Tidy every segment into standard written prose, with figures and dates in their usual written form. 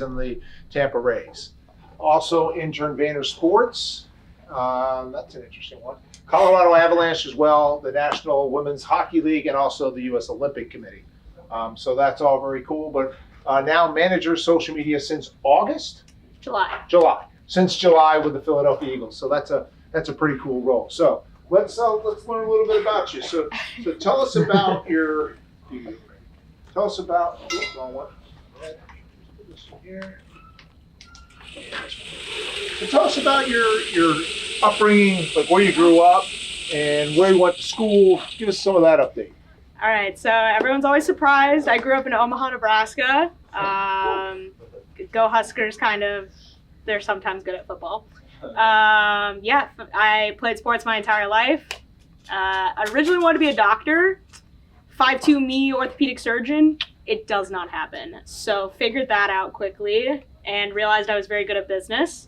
and the Tampa Rays. Also interned Vayner Sports. That's an interesting one. Colorado Avalanche as well, the National Women's Hockey League, and also the U.S. Olympic Committee. So that's all very cool. But now manager of social media since August? July. Since July with the Philadelphia Eagles. So that's a pretty cool role. So let's learn a little bit about you. So tell us about your. Tell us about. Oops, wrong one. Put this in here. So tell us about your upbringing, like where you grew up and where you went to school. Give us some of that update. All right, so everyone's always surprised. I grew up in Omaha, Nebraska. Go Huskers, kind of. They're sometimes good at football. Yeah, I played sports my entire life. I originally wanted to be a doctor. 5'2" me, orthopedic surgeon. It does not happen. So figured that out quickly and realized I was very good at business.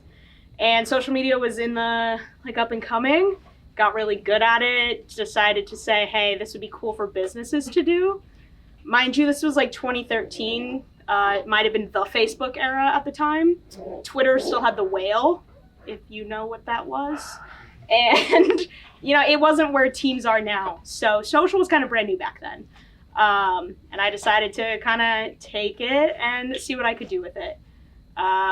And social media was in the up and coming. Got really good at it. Decided to say, hey, this would be cool for businesses to do. Mind you, this was 2013. It might have been the Facebook era at the time. Twitter still had the whale, if you know what that was. And, it wasn't where teams are now. So social was kind of brand new back then. And I decided to kind of take it and see what I could do with it.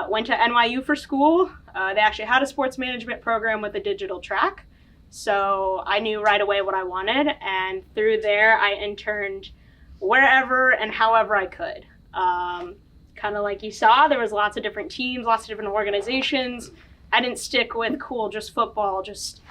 Went to NYU for school. They actually had a sports management program with a digital track. So I knew right away what I wanted. And through there, I interned wherever and however I could. Kind of like you saw, there was lots of different teams, lots of different organizations. I didn't stick with just football, just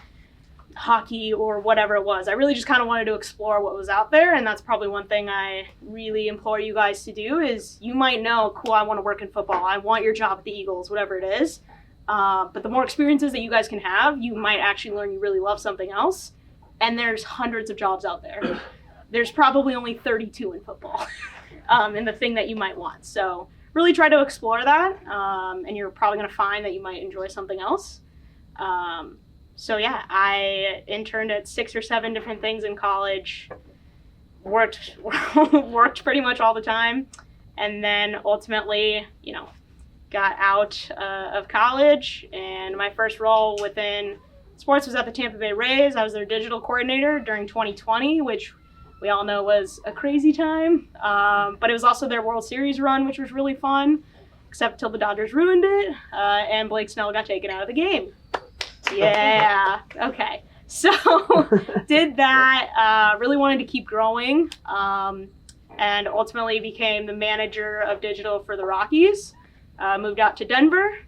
hockey or whatever it was. I really just kind of wanted to explore what was out there, and that's probably one thing I really implore you guys to do is you might know, cool, I want to work in football. I want your job at the Eagles, whatever it is. But the more experiences that you guys can have, you might actually learn you really love something else. And there's hundreds of jobs out there. There's probably only 32 in football. And the thing that you might want. So really try to explore that, and you're probably going to find that you might enjoy something else. So yeah, I interned at 6 or 7 different things in college, worked pretty much all the time, and then ultimately, got out of college, and my first role within sports was at the Tampa Bay Rays. I was their digital coordinator during 2020, which we all know was a crazy time, but it was also their World Series run, which was really fun, except till the Dodgers ruined it, and Blake Snell got taken out of the game. Yeah, okay. So did that, really wanted to keep growing, and ultimately became the manager of digital for the Rockies. Moved out to Denver,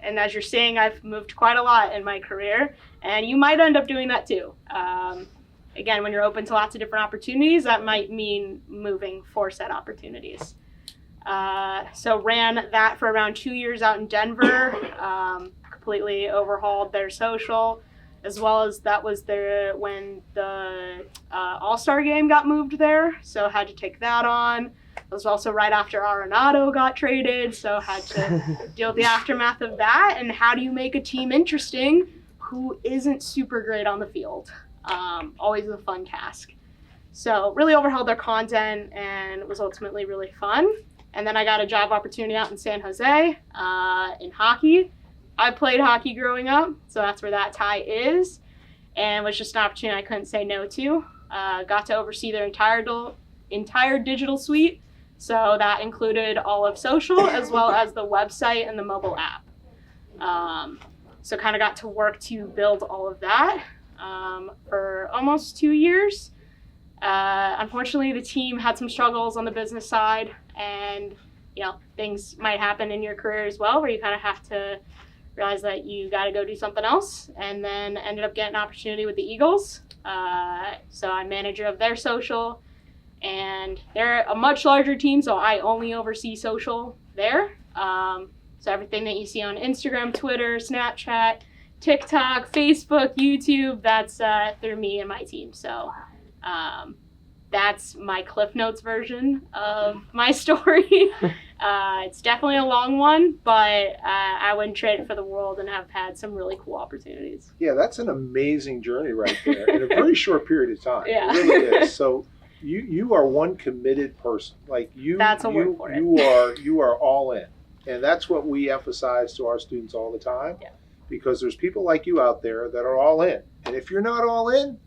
and as you're seeing, I've moved quite a lot in my career, and you might end up doing that too. Again, when you're open to lots of different opportunities, that might mean moving for said opportunities. So ran that for around 2 years out in Denver, completely overhauled their social, as well as that was when the All-Star game got moved there, so had to take that on. It was also right after Arenado got traded, so had to deal with the aftermath of that, and how do you make a team interesting who isn't super great on the field? Always a fun task. So really overhauled their content, and it was ultimately really fun. And then I got a job opportunity out in San Jose in hockey. I played hockey growing up, so that's where that tie is. And it was just an opportunity I couldn't say no to. Got to oversee their entire digital suite. So that included all of social as well as the website and the mobile app. So kind of got to work to build all of that for almost 2 years. Unfortunately, the team had some struggles on the business side, and things might happen in your career as well where you kind of have to realize that you got to go do something else, and then ended up getting an opportunity with the Eagles. So I'm manager of their social, and they're a much larger team, so I only oversee social there. So everything that you see on Instagram, Twitter, Snapchat, TikTok, Facebook, YouTube, that's through me and my team. So that's my Cliff Notes version of my story. It's definitely a long one, but I wouldn't trade it for the world, and have had some really cool opportunities. Yeah, that's an amazing journey right there in a very short period of time. Yeah. It really is. So you are one committed person. Like you, that's a word for it. You are all in. And that's what we emphasize to our students all the time. Yeah. Because there's people like you out there that are all in. And if you're not all in,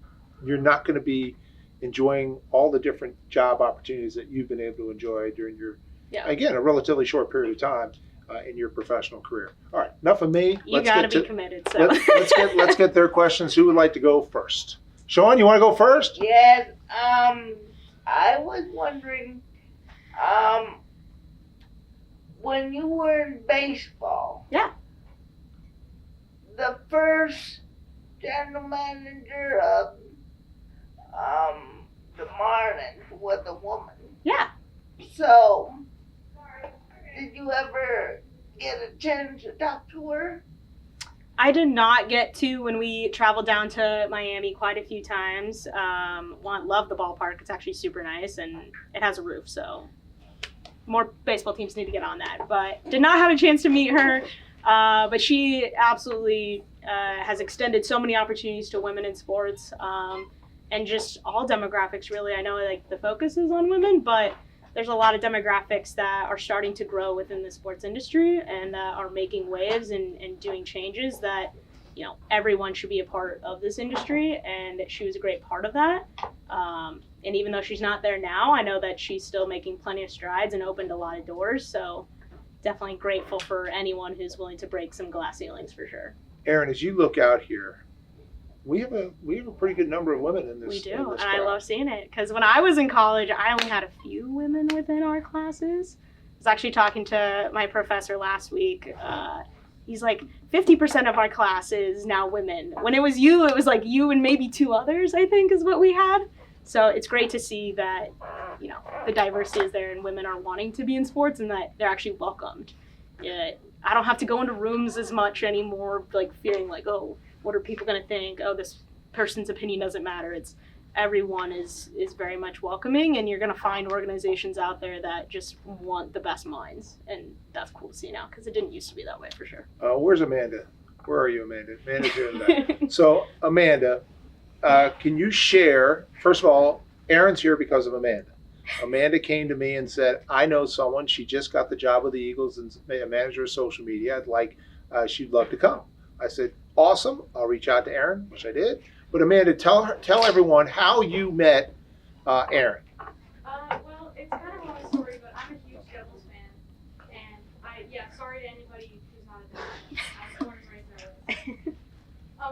you're not going to be enjoying all the different job opportunities that you've been able to enjoy during your, again, a relatively short period of time in your professional career. All right, enough of me. You got to be committed. So let's get their questions. Who would like to go first? Sean, you want to go first? Yes. I was wondering, when you were in baseball. Yeah. The first general manager of the Marlins was a woman. Yeah. So, did you ever get a chance to talk to her? I did not get to when we traveled down to Miami quite a few times. Love the ballpark. It's actually super nice and it has a roof, so more baseball teams need to get on that. But did not have a chance to meet her. But she absolutely has extended so many opportunities to women in sports, and just all demographics really. I know like the focus is on women, but there's a lot of demographics that are starting to grow within the sports industry and are making waves and doing changes that, you know, everyone should be a part of this industry, and she was a great part of that. And even though she's not there now, I know that she's still making plenty of strides and opened a lot of doors, so definitely grateful for anyone who's willing to break some glass ceilings for sure. Erin, as you look out here, we have a pretty good number of women in this. We do, in this and I crowd. love seeing it because when I was in college, I only had a few women within our classes. I was actually talking to my professor last week. He's like, 50% of our class is now women. When it was you, it was like you and maybe two others, I think, is what we had. So it's great to see that, you know, the diversity is there and women are wanting to be in sports and that they're actually welcomed. I don't have to go into rooms as much anymore, like fearing like, oh, what are people going to think? Oh, this person's opinion doesn't matter. It's everyone is very much welcoming, and you're going to find organizations out there that just want the best minds, and that's cool to see now because it didn't used to be that way for sure. Where's Amanda? Where are you, Amanda? Amanda's doing that. So, Amanda, can you share, first of all, Erin's here because of Amanda. Amanda came to me and said, I know someone, she just got the job with the Eagles and a manager of social media. She'd love to come. I said, awesome, I'll reach out to Erin, which I did. But Amanda, tell everyone how you met Erin. Well, it's kind of a long story, but I'm a huge Devils fan. And sorry to anybody who's not a Devils fan. I was born and raised there.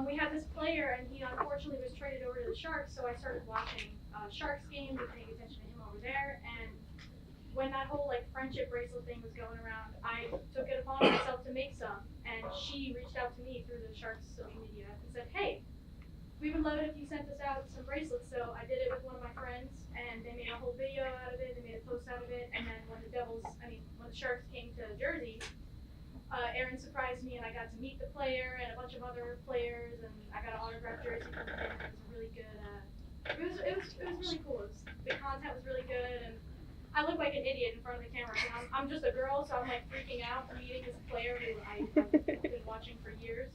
We had this player, and he unfortunately was traded over to the Sharks, so I started watching Sharks games and paying attention to him over there. And when that whole friendship bracelet thing was going around, I took it upon myself to make some, and she reached out to me through the Sharks social media and said, hey, we would love it if you sent us out some bracelets. So I did it with one of my friends, and they made a whole video out of it, they made a post out of it, and then when the Sharks came to Jersey, Erin surprised me, and I got to meet the player and a bunch of other players, and I got an autographed jersey from him. It was a really good, it was really cool. The content was really good, and I look like an idiot in front of the camera. And I'm just a girl, so I'm freaking out meeting this player who I've been watching for years.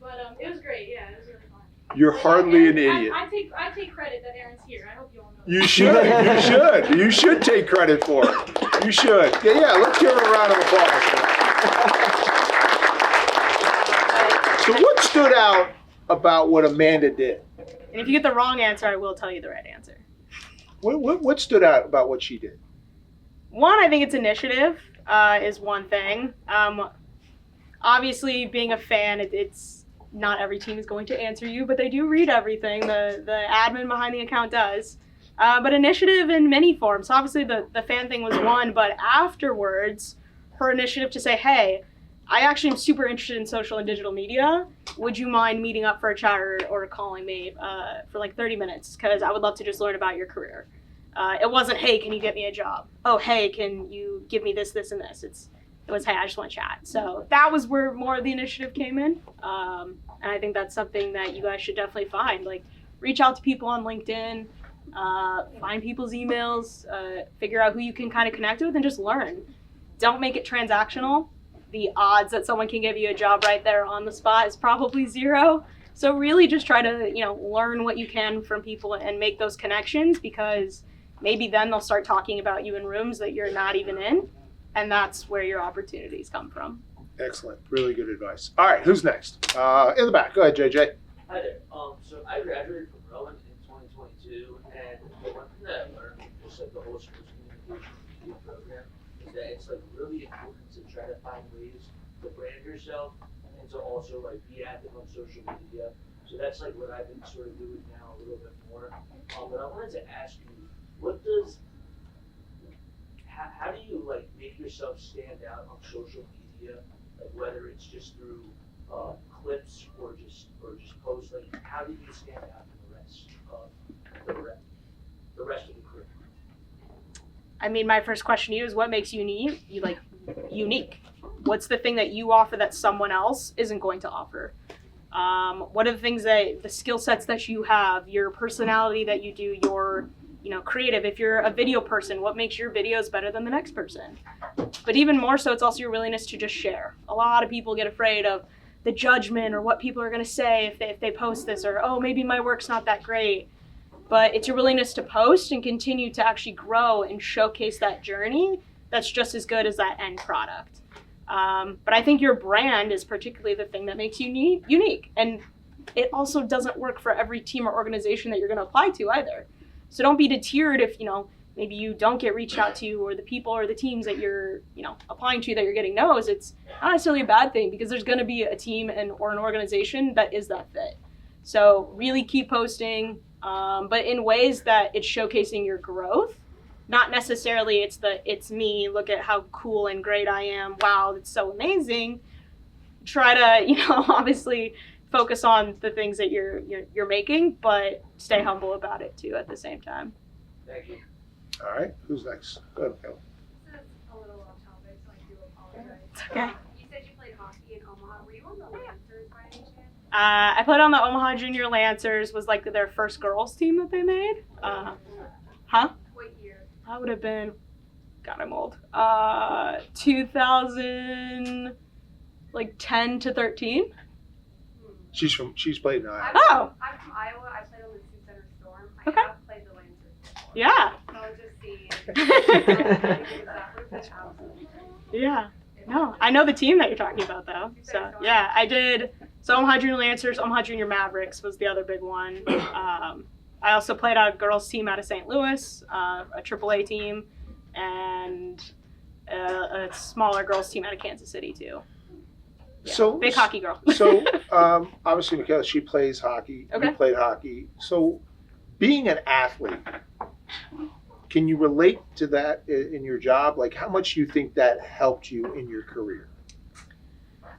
But it was great. Yeah, it was really fun. You're hardly an idiot. I take credit that Erin's here. I hope you all know. You should. You should take credit for it. You should. Yeah. Let's give her a round of applause. So what stood out about what Amanda did? And if you get the wrong answer, I will tell you the right answer. What stood out about what she did? One, I think it's initiative is one thing. Obviously, being a fan, it's not every team is going to answer you, but they do read everything. The admin behind the account does. But initiative in many forms. So obviously, the fan thing was one, but afterwards, her initiative to say, hey, I actually am super interested in social and digital media. Would you mind meeting up for a chat or calling me for 30 minutes? Because I would love to just learn about your career. It wasn't, hey, can you get me a job? Oh, hey, can you give me this, this, and this? It was, hey, I just want to chat. So that was where more of the initiative came in. And I think that's something that you guys should definitely find. Reach out to people on LinkedIn, find people's emails, figure out who you can kind of connect with, and just learn. Don't make it transactional. The odds that someone can give you a job right there on the spot is probably zero. So really just try to, learn what you can from people and make those connections, because maybe then they'll start talking about you in rooms that you're not even in. And that's where your opportunities come from. Excellent. Really good advice. All right, who's next? In the back. Go ahead, JJ. Hi there. So I graduated from Rowan in 2022, and the one thing that I learned from just like the whole sports communication media program is that it's like really important to try to find ways to brand yourself and to also like be active on social media. So that's like what I've been sort of doing now a little bit more. But I wanted to ask you, how do you like make yourself stand out on social media? Like whether it's just through clips or just posts, like how do you stand out from the rest of the rest of the crew? I mean, my first question to you is what makes you unique? What's the thing that you offer that someone else isn't going to offer? What are the things the skill sets that you have, your personality that you do, your creative. If you're a video person, what makes your videos better than the next person? But even more so, it's also your willingness to just share. A lot of people get afraid of the judgment or what people are going to say if they post this, or, oh, maybe my work's not that great. But it's your willingness to post and continue to actually grow and showcase that journey that's just as good as that end product. But I think your brand is particularly the thing that makes you unique. And it also doesn't work for every team or organization that you're going to apply to either. So don't be deterred if, maybe you don't get reached out to, or the people or the teams that you're, applying to that you're getting no's. It's not necessarily a bad thing, because there's going to be a team or an organization that is that fit. So really keep posting, but in ways that it's showcasing your growth. Not necessarily it's me, look at how cool and great I am. Wow, it's so amazing. Try to, obviously focus on the things that you're making, but stay humble about it too at the same time. Thank you. All right, who's next? Go ahead, Michaela. This is a little off topic, so I do apologize. It's okay. You said you played hockey in Omaha. Were you on the Lancers by any chance? I played on the Omaha Junior Lancers, was like their first girls team that they made. Huh? What year? I would have been, God, I'm old. 2010 to 13. She's played in Iowa. Oh. I'm from Iowa. I played on the Sioux Center Storm. I Okay. have played the Lancers before. Yeah. So I was just seeing. Yeah. No, I know the team that you're talking about though. So yeah, I did. So Omaha Junior Lancers, Omaha Junior Mavericks was the other big one. I also played on a girls team out of St. Louis, a AAA team, and a smaller girls team out of Kansas City too. Yeah, So big hockey girl. So obviously, Michaela, she plays hockey. Okay. You played hockey. So being an athlete, can you relate to that in your job? Like, how much do you think that helped you in your career?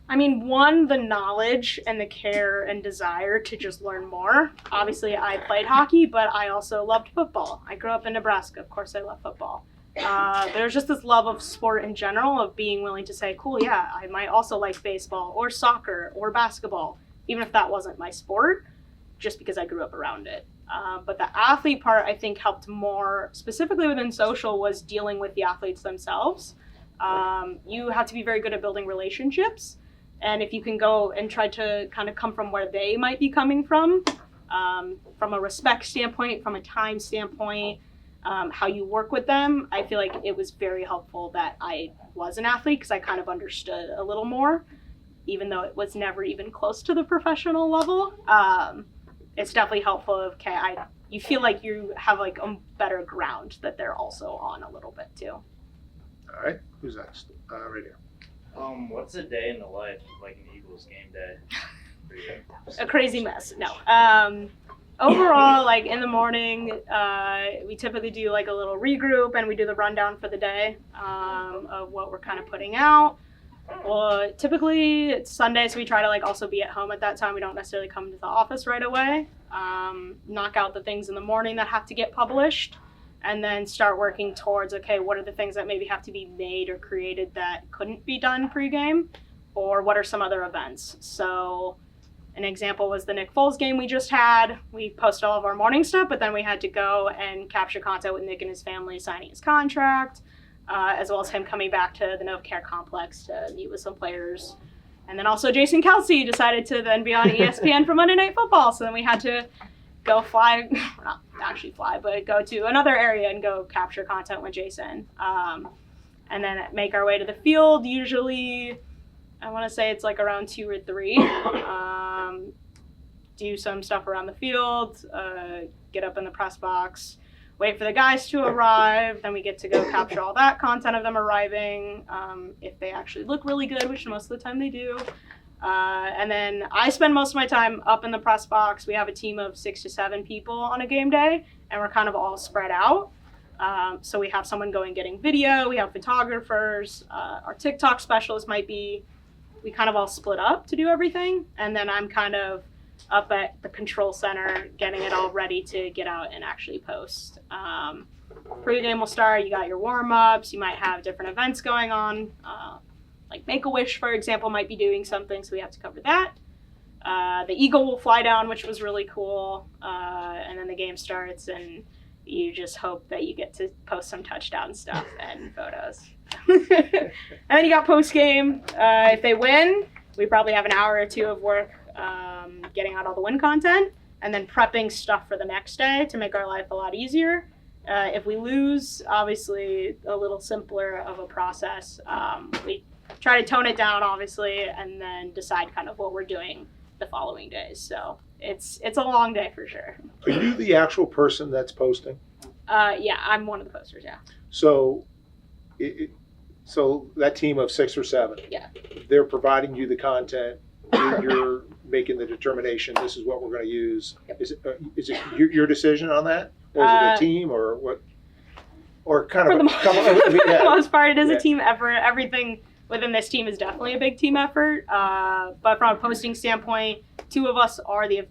I mean, one, the knowledge and the care and desire to just learn more. Obviously, I played hockey, but I also loved football. I grew up in Nebraska. Of course, I love football. There's just this love of sport in general, of being willing to say, cool, yeah, I might also like baseball or soccer or basketball, even if that wasn't my sport, just because I grew up around it. But the athlete part, I think, helped more, specifically within social, was dealing with the athletes themselves. You have to be very good at building relationships. And if you can go and try to kind of come from where they might be coming from a respect standpoint, from a time standpoint, how you work with them, I feel like it was very helpful that I was an athlete, because I kind of understood a little more, even though it was never even close to the professional level. It's definitely helpful. You feel like you have like a better ground that they're also on a little bit too. All right, who's next? Right here. What's a day in the life of like an Eagles game day for you? A crazy mess. No. Overall, like in the morning, we typically do like a little regroup, and we do the rundown for the day of what we're kind of putting out. Well, typically it's Sunday, so we try to like also be at home at that time. We don't necessarily come to the office right away. Knock out the things in the morning that have to get published, and then start working towards, okay, what are the things that maybe have to be made or created that couldn't be done pregame, or what are some other events? So an example was the Nick Foles game we just had. We posted all of our morning stuff, but then we had to go and capture content with Nick and his family signing his contract, as well as him coming back to the Novacare complex to meet with some players. And then also Jason Kelsey decided to then be on ESPN for Monday Night Football. So then we had to go fly, not actually fly, but go to another area and go capture content with Jason. and then make our way to the field. Usually, I want to say it's like around 2 or 3. Do some stuff around the field, get up in the press box, wait for the guys to arrive, then we get to go capture all that content of them arriving, if they actually look really good, which most of the time they do. And then I spend most of my time up in the press box. We have a team of 6 to 7 people on a game day, and we're kind of all spread out. So we have someone going getting video, we have photographers, our TikTok specialist we kind of all split up to do everything, and then I'm kind of up at the control center getting it all ready to get out and actually post. Pre-game will start, you got your warm-ups, you might have different events going on, like Make-A-Wish, for example, might be doing something, so we have to cover that. The Eagle will fly down, which was really cool, and then the game starts, and you just hope that you get to post some touchdown stuff and photos. And then you got post-game. If they win, we probably have an hour or 2 of work getting out all the win content, and then prepping stuff for the next day to make our life a lot easier. If we lose, obviously a little simpler of a process. We try to tone it down, obviously, and then decide kind of what we're doing the following days. So it's a long day for sure. Are you the actual person that's posting? Yeah, I'm one of the posters, yeah. So, so that team of 6 or 7, Yeah. they're providing you the content. You're making the determination. This is what we're going to use. Yep. Is it your decision on that, or is it a team, or what? Or kind For of the most part, it is Yeah. a team effort. Everything within this team is definitely a big team effort. But from a posting standpoint, 2 of us are the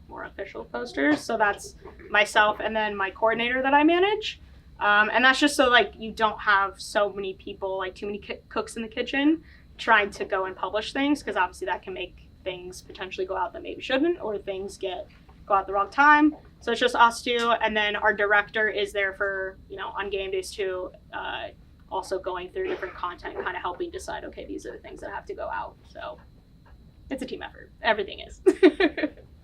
more official posters. So that's myself and then my coordinator that I manage. And that's just so you don't have so many people, too many cooks in the kitchen trying to go and publish things, because obviously that can make things potentially go out that maybe shouldn't, or things go out the wrong time. So it's just us 2, and then our director is there for on game days too, also going through different content, kind of helping decide, okay, these are the things that have to go out. So it's a team effort. Everything is.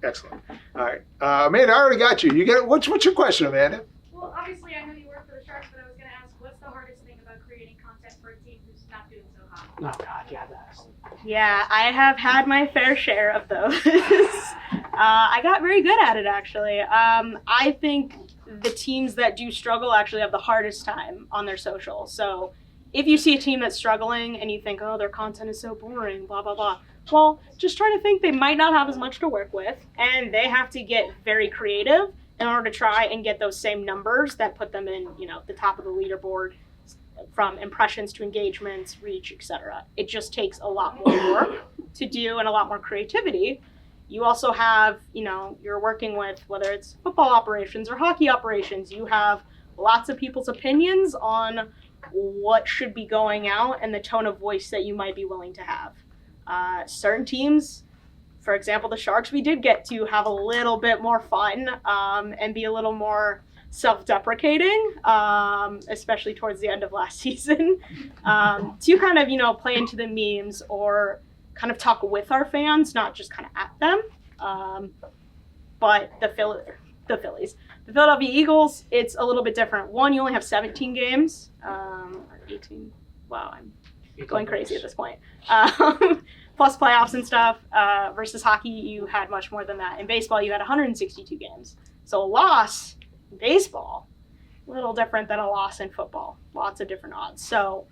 Excellent. All right, Amanda, I already got you. You get it. What's your question, Amanda? Well, obviously, I know you work for the Sharks, but I was going to ask, what's the hardest thing about creating content for a team who's not doing so hot? Oh God, yeah, that's. Yeah, I have had my fair share of those. I got very good at it, actually. I think the teams that do struggle actually have the hardest time on their social. So if you see a team that's struggling and you think, oh, their content is so boring, blah, blah, blah, well, just try to think they might not have as much to work with, and they have to get very creative in order to try and get those same numbers that put them in, the top of the leaderboard, from impressions to engagements, reach, etc. It just takes a lot more work to do and a lot more creativity. You also have, you're working with, whether it's football operations or hockey operations, you have lots of people's opinions on what should be going out and the tone of voice that you might be willing to have. Certain teams, for example, the Sharks, we did get to have a little bit more fun and be a little more self-deprecating, especially towards the end of last season, to kind of, play into the memes or kind of talk with our fans, not just kind of at them. But the Phillies, the Philadelphia Eagles, it's a little bit different. One, you only have 17 games, 18. Wow, I'm going crazy at this point. Plus playoffs and stuff. Versus hockey, you had much more than that. In baseball, you had 162 games. So a loss in baseball, a little different than a loss in football. Lots of different odds. So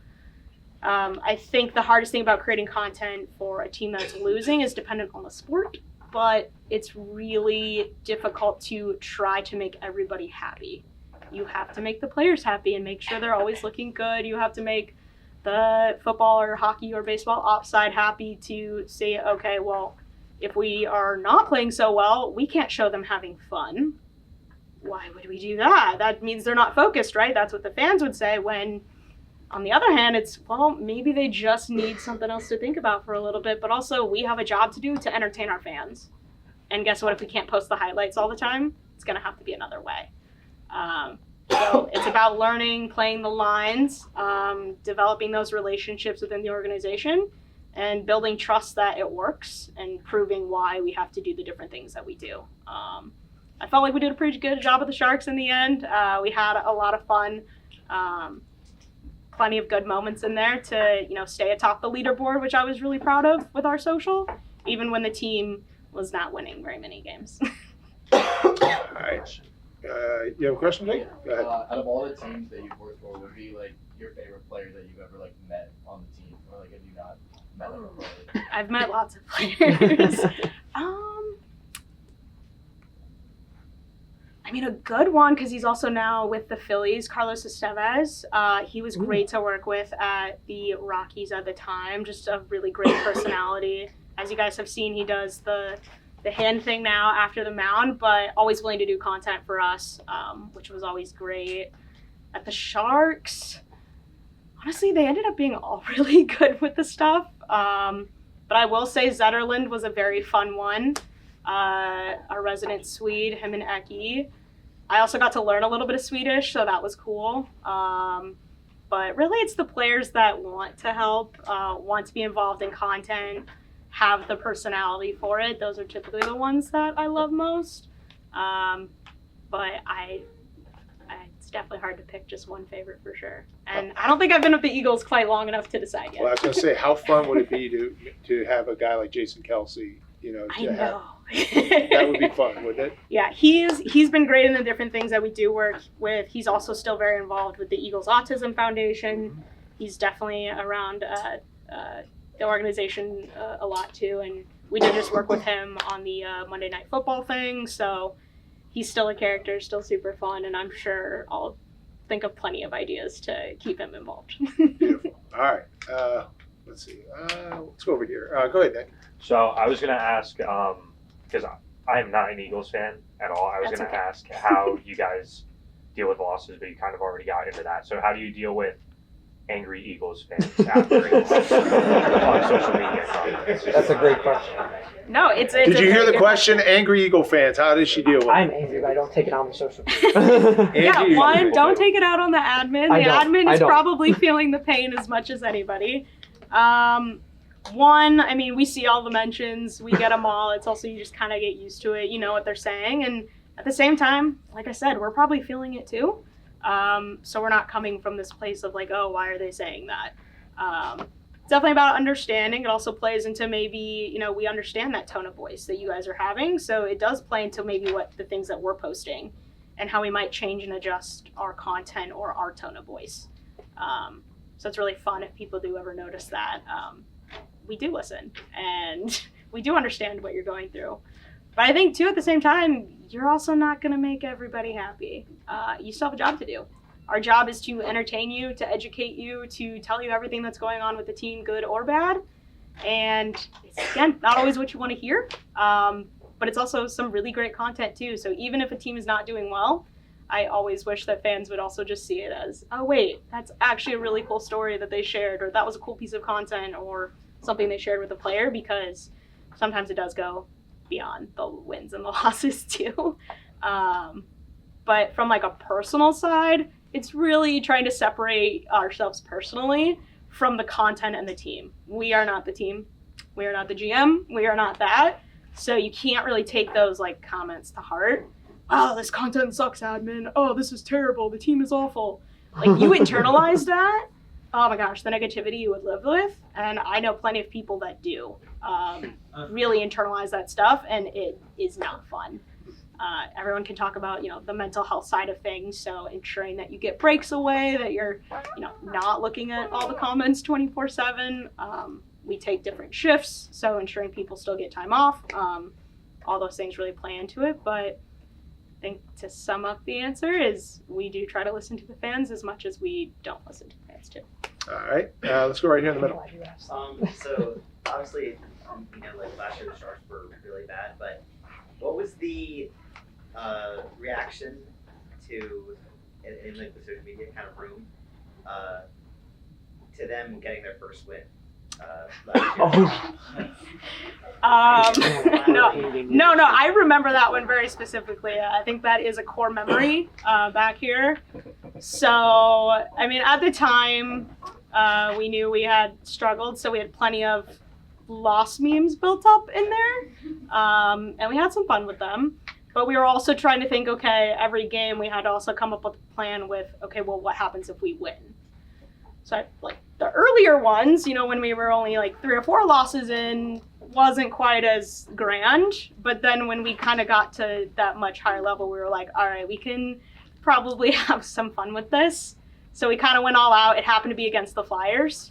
I think the hardest thing about creating content for a team that's losing is dependent on the sport, but it's really difficult to try to make everybody happy. You have to make the players happy and make sure they're always looking good. You have to make the football or hockey or baseball ops side happy to say, okay, well, if we are not playing so well, we can't show them having fun. Why would we do that? That means they're not focused, right? That's what the fans would say, when on the other hand, it's, well, maybe they just need something else to think about for a little bit, but also we have a job to do to entertain our fans. And guess what? If we can't post the highlights all the time, it's going to have to be another way. So it's about learning, playing the lines, developing those relationships within the organization, and building trust that it works, and proving why we have to do the different things that we do. I felt like we did a pretty good job with the Sharks in the end. We had a lot of fun. plenty of good moments in there to, stay atop the leaderboard, which I was really proud of with our social, even when the team was not winning very many games. All right. You have a question, Jake? Go ahead. Out of all the teams that you've worked for, would be like your favorite player that you've ever like met on the team, or like have you not met them before? I've met lots of players. A good one, because he's also now with the Phillies, Carlos Estevez. He was great to work with at the Rockies at the time. Just a really great personality. As you guys have seen, he does the hand thing now after the mound, but always willing to do content for us, which was always great. At the Sharks, honestly, they ended up being all really good with the stuff. But I will say Zetterlund was a very fun one. Our resident Swede, him and Eki. I also got to learn a little bit of Swedish, so that was cool. But really, it's the players that want to help, want to be involved in content, have the personality for it. Those are typically the ones that I love most. But it's definitely hard to pick just one favorite for sure. And I don't think I've been with the Eagles quite long enough to decide yet. Well, I was going to say, how fun would it be to have a guy like Jason Kelsey? I know. That would be fun, wouldn't it? Yeah, he's been great in the different things that we do work with. He's also still very involved with the Eagles Autism Foundation. He's definitely around the organization a lot too, and we did just work with him on the Monday Night Football thing, so he's still a character, still super fun, and I'm sure I'll think of plenty of ideas to keep him involved. Beautiful. All right. Let's see. Let's go over here. Go ahead, Nick. So I was going to ask, because I am not an Eagles fan at all. I was going to ask how you guys deal with losses, but you kind of already got into that. So how do you deal with angry Eagles fans after on social media comments? That's a great question. No, it's Did you hear the question? Angry Eagle fans, how does she deal with it? I'm angry, but I don't take it on the social media. Yeah, one, don't take it out on the admin. The admin I is don't. probably feeling the pain as much as anybody. One, we see all the mentions, we get them all. It's also, you just kind of get used to it. You know what they're saying. And at the same time, like I said, we're probably feeling it too. So we're not coming from this place of like, oh, why are they saying that? It's definitely about understanding. It also plays into maybe, we understand that tone of voice that you guys are having. So it does play into maybe what the things that we're posting and how we might change and adjust our content or our tone of voice. So it's really fun if people do ever notice that. We do listen and we do understand what you're going through. But I think too, at the same time, you're also not going to make everybody happy. You still have a job to do. Our job is to entertain you, to educate you, to tell you everything that's going on with the team, good or bad. And it's, again, not always what you want to hear, but it's also some really great content too. So even if a team is not doing well, I always wish that fans would also just see it as, oh wait, that's actually a really cool story that they shared, or that was a cool piece of content, or something they shared with a player, because sometimes it does go beyond the wins and the losses too. But from like a personal side, it's really trying to separate ourselves personally from the content and the team. We are not the team. We are not the GM. We are not that. So you can't really take those like comments to heart. Oh, this content sucks, admin. Oh, this is terrible. The team is awful. Like, you internalize that. Oh my gosh, the negativity you would live with. And I know plenty of people that do really internalize that stuff, and it is not fun. Everyone can talk about, the mental health side of things. So ensuring that you get breaks away, that you're, not looking at all the comments 24/7. We take different shifts, so ensuring people still get time off. All those things really play into it. But I think to sum up the answer is we do try to listen to the fans as much as we don't listen to the fans too. All right, let's go right here in the middle. So obviously, like last year the Sharks were really bad, but what was the reaction to in like the social media kind of room to them getting their first win last year? No, I remember that one very specifically. I think that is a core memory back here. So, at the time, we knew we had struggled, so we had plenty of loss memes built up in there, and we had some fun with them. But we were also trying to think, okay, every game we had to also come up with a plan with, okay, well, what happens if we win? So like the earlier ones, you know, when we were only like 3 or 4 losses in, wasn't quite as grand. But then when we kind of got to that much higher level, we were like, all right, we can probably have some fun with this. So we kind of went all out. It happened to be against the Flyers.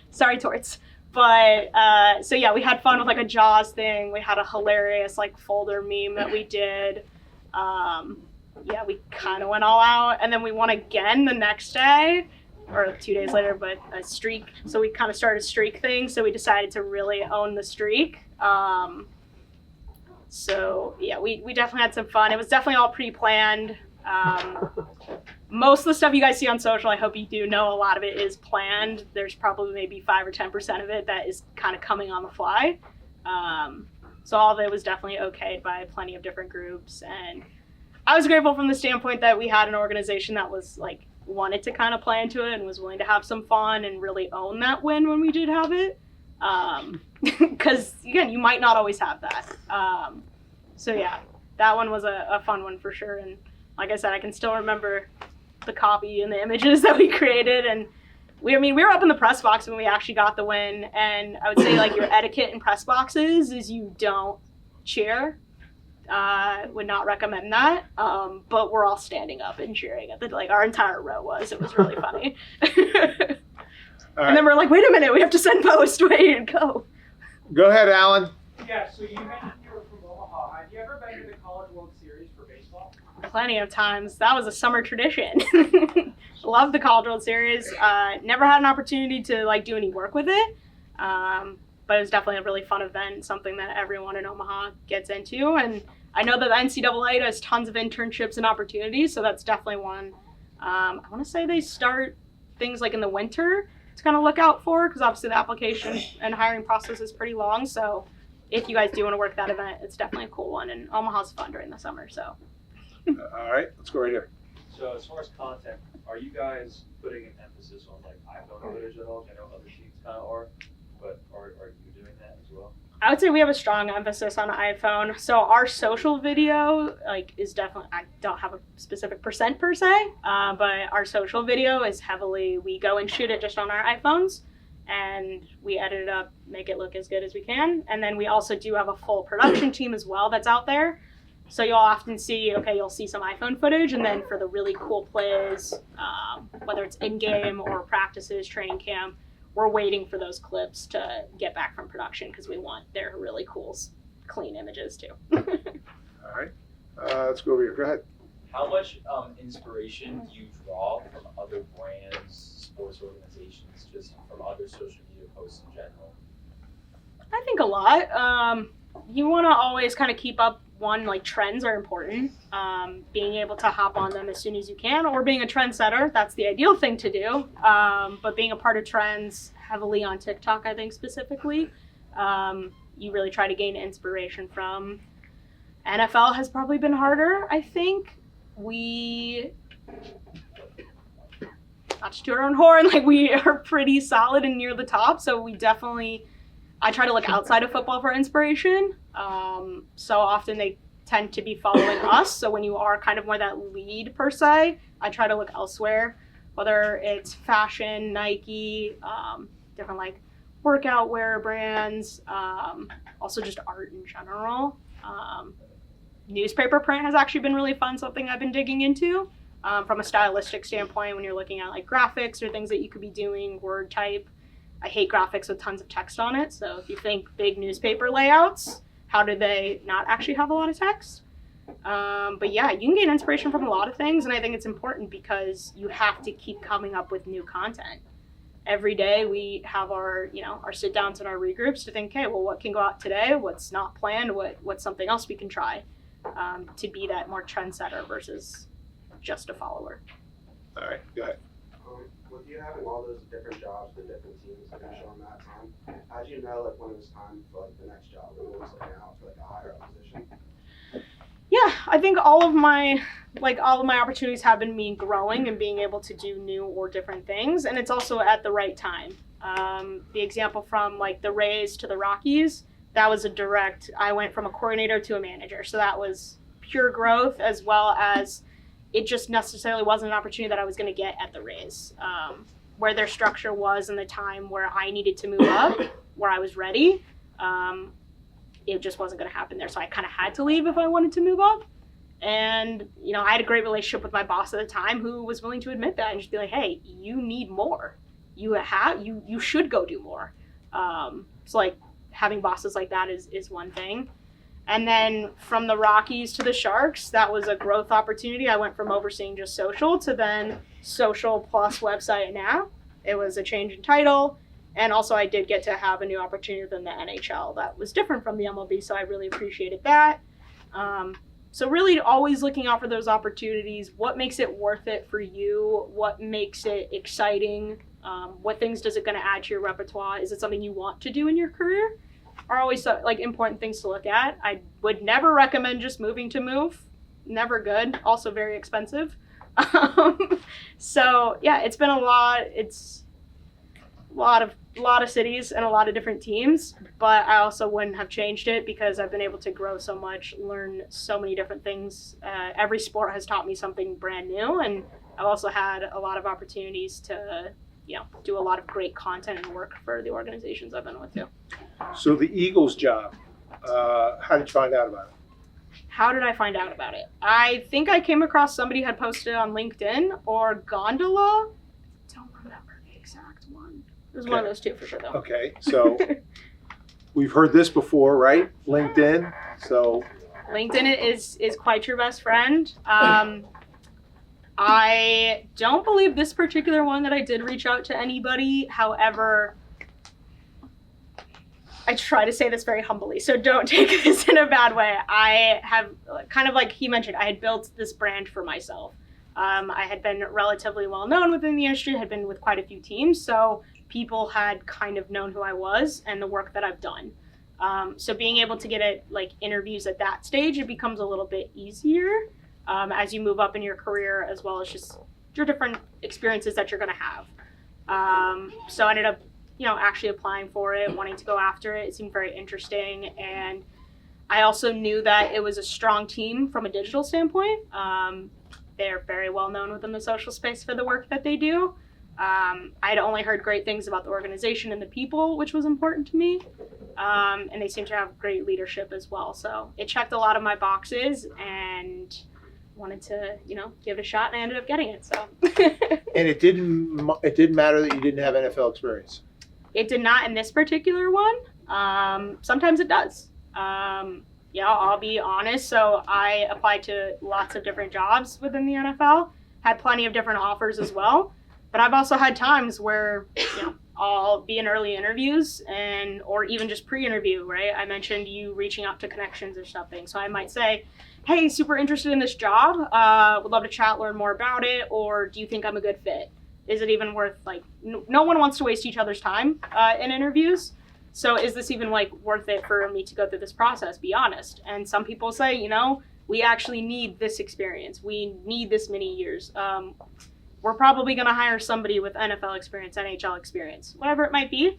Sorry, Torts. But so yeah, we had fun with like a Jaws thing. We had a hilarious like folder meme that we did. Yeah, we kind of went all out, and then we won again the next day, or 2 days later, but a streak. So we kind of started a streak thing. So we decided to really own the streak. So yeah, we definitely had some fun. It was definitely all pre-planned. Most of the stuff you guys see on social, I hope you do know a lot of it is planned. There's probably maybe 5 or 10% of it that is kind of coming on the fly. So all of it was definitely okayed by plenty of different groups. And I was grateful from the standpoint that we had an organization that was like, wanted to kind of play into it and was willing to have some fun and really own that win when we did have it. Because again, you might not always have that. So yeah, that one was a fun one for sure. And like I said, I can still remember the copy and the images that we created. And we were up in the press box when we actually got the win. And I would say like your etiquette in press boxes is you don't cheer. Would not recommend that. But we're all standing up and cheering at like our entire row was. It was really funny. And then we're like, wait a minute, we have to send post. Wait and go. Go ahead, Alan. Yeah, so you mentioned you were from Omaha. Have you ever been to the College World Series for baseball? Plenty of times. That was a summer tradition. Love the College World Series. Never had an opportunity to like do any work with it. But it was definitely a really fun event, something that everyone in Omaha gets into. And I know that the NCAA does tons of internships and opportunities, so that's definitely one. I want to say they start things like in the winter to kind of look out for, because obviously the application and hiring process is pretty long. So if you guys do want to work that event, it's definitely a cool one. And Omaha's fun during the summer, so. All right, let's go right here. So as far as content, are you guys putting an emphasis on like iPhone footage at all? I know other teams kind of are, but are you doing that as well? I would say we have a strong emphasis on iPhone. So our social video is definitely, I don't have a specific percent per se, but our social video is heavily, we go and shoot it just on our iPhones and we edit it up, make it look as good as we can. And then we also do have a full production team as well that's out there. So you'll often see, you'll see some iPhone footage, and then for the really cool plays, whether it's in-game or practices, training camp, we're waiting for those clips to get back from production because we want their really cool, clean images too. All right, let's go over here. Go ahead. How much inspiration do you draw from other brands, sports organizations, just from other social media posts in general? I think a lot. You want to always kind of keep up. One, like trends are important. Being able to hop on them as soon as you can, or being a trendsetter, that's the ideal thing to do. But being a part of trends heavily on TikTok, I think specifically, you really try to gain inspiration from. NFL has probably been harder, I think. We, not to toot our own horn, like we are pretty solid and near the top, so we definitely, I try to look outside of football for inspiration. So often they tend to be following us. So when you are kind of more that lead per se, I try to look elsewhere, whether it's fashion, Nike, different like workout wear brands, also just art in general. Newspaper print has actually been really fun, something I've been digging into from a stylistic standpoint when you're looking at like graphics or things that you could be doing, word type. I hate graphics with tons of text on it. So if you think big newspaper layouts, how do they not actually have a lot of text? But yeah, you can gain inspiration from a lot of things. And I think it's important because you have to keep coming up with new content. Every day we have our sit downs and our regroups to think, okay, well, what can go out today? What's not planned? What's something else we can try to be that more trendsetter versus just a follower. All right, go ahead. With you having all those different jobs, the different teams that are showing that time, how do you know like when it was time for like the next job and what was looking out for like a higher up position? Yeah, I think all of my opportunities have been me growing and being able to do new or different things, and it's also at the right time. The example from like the Rays to the Rockies, that was a direct, I went from a coordinator to a manager, so that was pure growth as well as it just necessarily wasn't an opportunity that I was going to get at the Rays. Where their structure was and the time where I needed to move up, where I was ready, it just wasn't going to happen there. So I kind of had to leave if I wanted to move up. And, you know, I had a great relationship with my boss at the time who was willing to admit that and just be like, hey, you need more. You should go do more. So like having bosses like that is one thing. And then from the Rockies to the Sharks, that was a growth opportunity. I went from overseeing just social to then social plus website and app. It was a change in title. And also I did get to have a new opportunity within the NHL that was different from the MLB, so I really appreciated that. So really always looking out for those opportunities. What makes it worth it for you? What makes it exciting? What things does it going to add to your repertoire? Is it something you want to do in your career? Are always like important things to look at. I would never recommend just moving to move. Never good. Also very expensive. So yeah, it's been a lot. It's a lot of cities and a lot of different teams, but I also wouldn't have changed it because I've been able to grow so much, learn so many different things. Every sport has taught me something brand new, and I've also had a lot of opportunities to, you know, do a lot of great content and work for the organizations I've been with too. So the Eagles job, how did you find out about it? How did I find out about it? I think I came across somebody had posted on LinkedIn or Gondola. Don't remember the exact one. It was one of those two for sure though. Okay, so we've heard this before, right? LinkedIn. So LinkedIn is quite your best friend. I don't believe this particular one that I did reach out to anybody. However, I try to say this very humbly, so don't take this in a bad way. I have, kind of like he mentioned, I had built this brand for myself. I had been relatively well known within the industry, had been with quite a few teams, so people had kind of known who I was and the work that I've done. So being able to get interviews at that stage, it becomes a little bit easier as you move up in your career, as well as just your different experiences that you're going to have. So I ended up, actually applying for it, wanting to go after it. It seemed very interesting, and I also knew that it was a strong team from a digital standpoint. They're very well known within the social space for the work that they do. I'd only heard great things about the organization and the people, which was important to me. And they seem to have great leadership as well. So it checked a lot of my boxes, and wanted to, give it a shot, and I ended up getting it. So. And it didn't matter that you didn't have NFL experience. It did not in this particular one. Sometimes it does. I'll be honest. So I applied to lots of different jobs within the NFL, had plenty of different offers as well. But I've also had times where, I'll be in early interviews or even just pre-interview, right? I mentioned you reaching out to connections or something. So I might say, hey, super interested in this job. Would love to chat, learn more about it. Or do you think I'm a good fit? Is it even worth, no one wants to waste each other's time in interviews. So is this even worth it for me to go through this process? Be honest. And some people say, we actually need this experience. We need this many years. We're probably going to hire somebody with NFL experience, NHL experience, whatever it might be.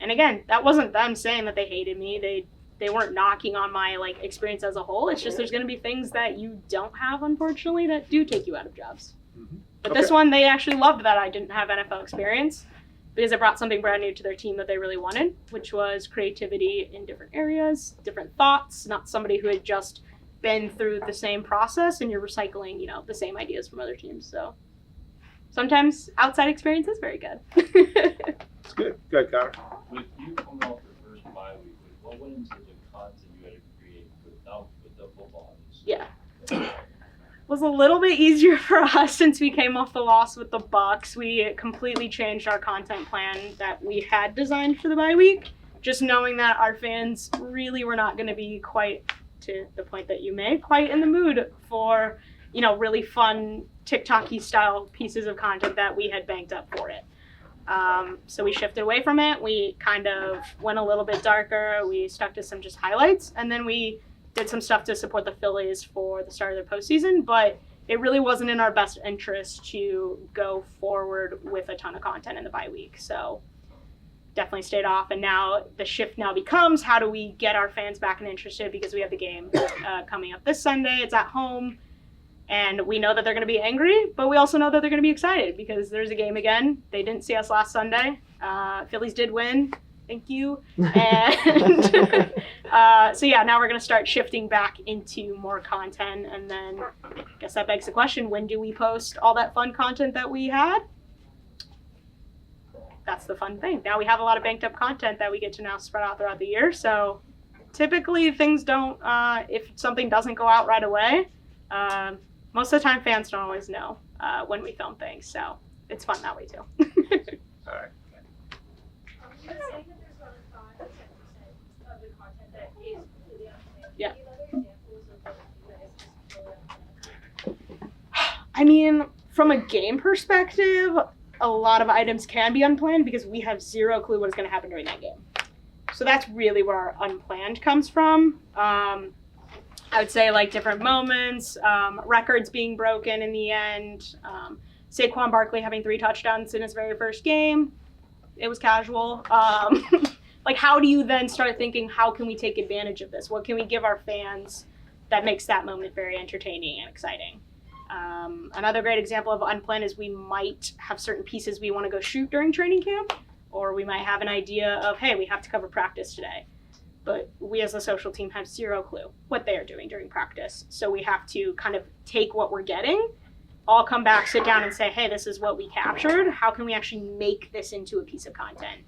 And again, that wasn't them saying that they hated me. They weren't knocking on my experience as a whole. It's just there's going to be things that you don't have, unfortunately, that do take you out of jobs. Mm-hmm. But this one, they actually loved that I didn't have NFL experience, because I brought something brand new to their team that they really wanted, which was creativity in different areas, different thoughts, not somebody who had just been through the same process and you're recycling, the same ideas from other teams. So sometimes outside experience is very good. It's good. Good, Connor. With you coming off your first bye week, what went into the content you had to create with the football? Yeah. Was a little bit easier for us since we came off the loss with the Bucks. We completely changed our content plan that we had designed for the bye week, just knowing that our fans really were not going to be quite, to the point that you made, quite in the mood for, really fun TikTok-y style pieces of content that we had banked up for it. So we shifted away from it. We kind of went a little bit darker. We stuck to some just highlights, and then we did some stuff to support the Phillies for the start of their postseason, but it really wasn't in our best interest to go forward with a ton of content in the bye week. So definitely stayed off. And now the shift becomes, how do we get our fans back and interested, because we have the game coming up this Sunday. It's at home. And we know that they're going to be angry, but we also know that they're going to be excited because there's a game again. They didn't see us last Sunday. Phillies did win. Thank you. And so yeah, now we're going to start shifting back into more content. And then I guess that begs the question, when do we post all that fun content that we had? That's the fun thing. Now we have a lot of banked up content that we get to now spread out throughout the year. So typically things don't, if something doesn't go out right away, most of the time fans don't always know when we film things. So it's fun that way too. All right. You were saying that there's about 5 to 10% of the content that is completely unplanned. Yeah. Can you give other examples of what you guys just completely unplanned? I mean, from a game perspective, a lot of items can be unplanned because we have zero clue what is going to happen during that game. So that's really where our unplanned comes from. I would say like different moments, records being broken in the end, Saquon Barkley having 3 touchdowns in his very first game. It was casual. Like, how do you then start thinking, how can we take advantage of this? What can we give our fans that makes that moment very entertaining and exciting? Another great example of unplanned is we might have certain pieces we want to go shoot during training camp, or we might have an idea of, hey, we have to cover practice today. But we as a social team have zero clue what they are doing during practice. So we have to kind of take what we're getting, all come back, sit down and say, hey, this is what we captured. How can we actually make this into a piece of content?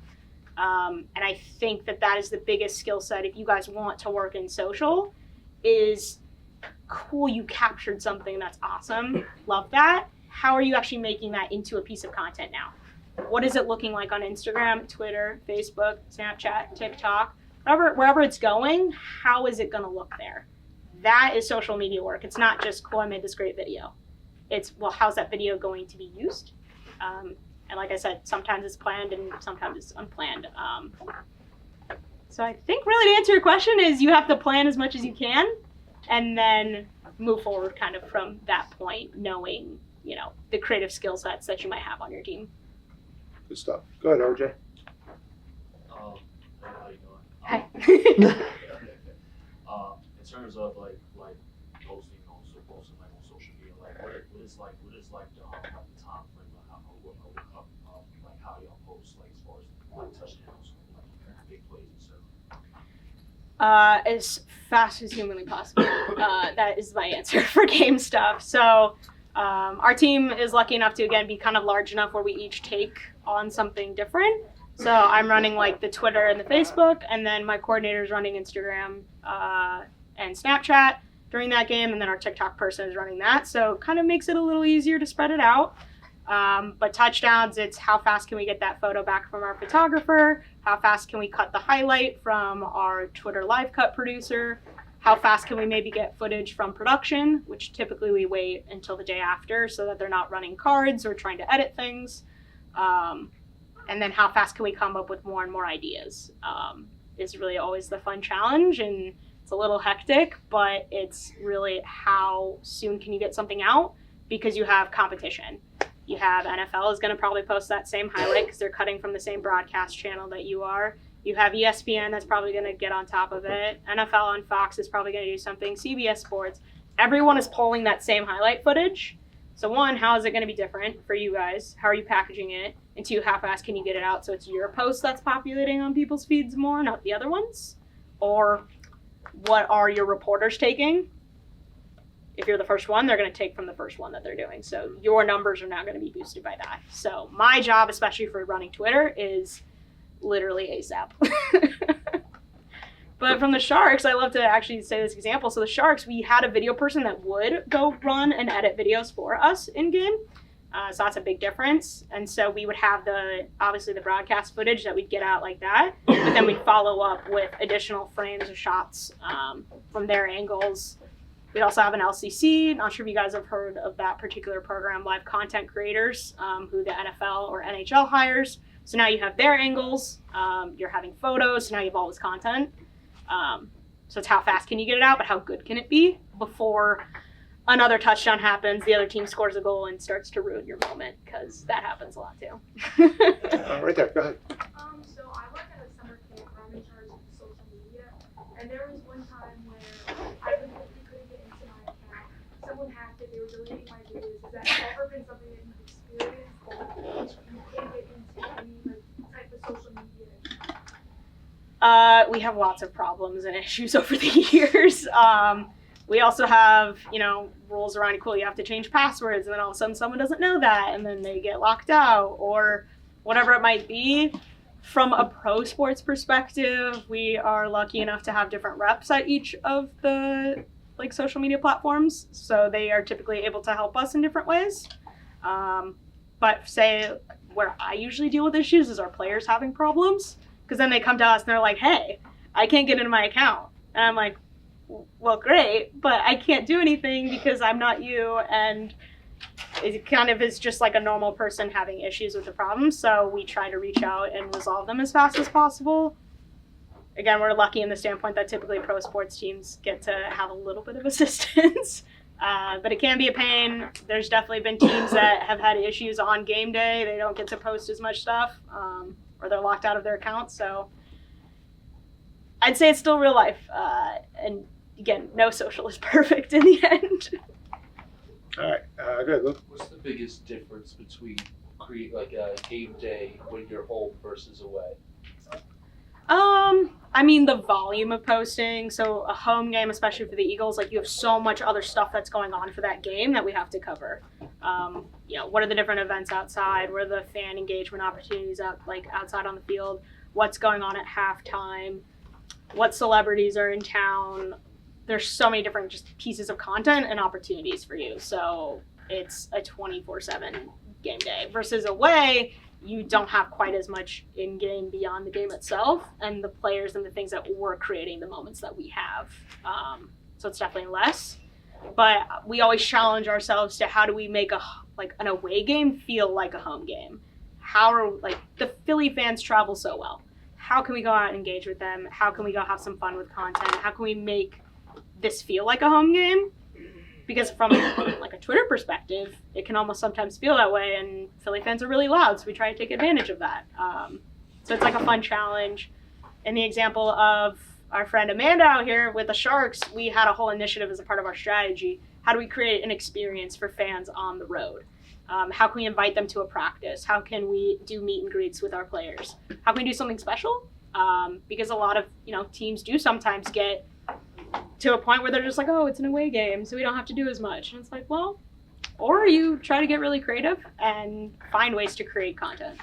And I think that that is the biggest skill set if you guys want to work in social is cool, you captured something that's awesome. Love that. How are you actually making that into a piece of content now? What is it looking like on Instagram, Twitter, Facebook, Snapchat, TikTok? Wherever it's going, how is it going to look there? That is social media work. It's not just, cool, I made this great video. It's, well, how's that video going to be used? And like I said, sometimes it's planned and sometimes it's unplanned. So I think really to answer your question is you have to plan as much as you can and then move forward kind of from that point, knowing, you know, the creative skill sets that you might have on your team. Good stuff. Go ahead, RJ. How you doing? Hi. In terms of like posting on social media, like what is like the time frame, like how y'all post like as far as like touchdowns, like big plays and stuff. As fast as humanly possible. That is my answer for game stuff. So our team is lucky enough to, again, be kind of large enough where we each take on something different. So I'm running like the Twitter and the Facebook, and then my coordinator's running Instagram and Snapchat during that game, and then our TikTok person is running that. So it kind of makes it a little easier to spread it out. But touchdowns, it's how fast can we get that photo back from our photographer? How fast can we cut the highlight from our Twitter live cut producer? How fast can we maybe get footage from production, which typically we wait until the day after so that they're not running cards or trying to edit things. And then how fast can we come up with more and more ideas is really always the fun challenge. And it's a little hectic, but it's really how soon can you get something out because you have competition. You have NFL is going to probably post that same highlight because they're cutting from the same broadcast channel that you are. You have ESPN that's probably going to get on top of it. NFL on Fox is probably going to do something. CBS Sports. Everyone is pulling that same highlight footage. So one, how is it going to be different for you guys? How are you packaging it? And two, how fast can you get it out so it's your post that's populating on people's feeds more, not the other ones? Or what are your reporters taking? If you're the first one, they're going to take from the first one that they're doing. So your numbers are now going to be boosted by that. So my job, especially for running Twitter, is literally ASAP. But from the Sharks, I love to actually say this example. So the Sharks, we had a video person that would go run and edit videos for us in game. So that's a big difference. And so we would have obviously the broadcast footage that we'd get out like that, but then we'd follow up with additional frames or shots from their angles. We'd also have an LCC. Not sure if you guys have heard of that particular program, Live Content Creators, who the NFL or NHL hires. So now you have their angles, you're having photos, so now you have all this content. So it's how fast can you get it out, but how good can it be before another touchdown happens, the other team scores a goal and starts to ruin your moment, because that happens a lot too. Right there, go ahead. So I work at a summer camp where I'm in charge of social media, and there was one time where I completely couldn't get into my account. Someone hacked it, they were media? We have lots of problems and issues over the years. We also have, rules around cool. You have to change passwords, and then all of a sudden someone doesn't know that, and then they get locked out, or whatever it might be. From a pro sports perspective, we are lucky enough to have different reps at each of the social media platforms, so they are typically able to help us in different ways. But say where I usually deal with issues is our players having problems, because then they come to us and they're like, hey, I can't get into my account. And I'm like, well, great, but I can't do anything because I'm not you. And it kind of is just like a normal person having issues with the problem. So we try to reach out and resolve them as fast as possible. Again, we're lucky in the standpoint that typically pro sports teams get to have a little bit of assistance. But it can be a pain. There's definitely been teams that have had issues on game day. They don't get to post as much stuff, or they're locked out of their account. So I'd say it's still real life. And again, no social is perfect in the end. All right, good. Look. What's the biggest difference between game day when you're home versus away? I mean, the volume of posting. So a home game, especially for the Eagles, you have so much other stuff that's going on for that game that we have to cover. What are the different events outside? What are the fan engagement opportunities outside on the field? What's going on at halftime? What celebrities are in town? There's so many different just pieces of content and opportunities for you. So it's a 24/7 game day versus away. You don't have quite as much in-game beyond the game itself and the players and the things that we're creating, the moments that we have. So it's definitely less. But we always challenge ourselves to how do we make an away game feel like a home game? How are the Philly fans travel so well? How can we go out and engage with them? How can we go have some fun with content? How can we make this feel like a home game? Because from a Twitter perspective, it can almost sometimes feel that way, and Philly fans are really loud, so we try to take advantage of that. So it's a fun challenge. In the example of our friend Amanda out here with the Sharks, we had a whole initiative as a part of our strategy. How do we create an experience for fans on the road? How can we invite them to a practice? How can we do meet and greets with our players? How can we do something special? Because a lot of teams do sometimes get to a point where they're just oh, it's an away game, so we don't have to do as much. And it's well, or you try to get really creative and find ways to create content.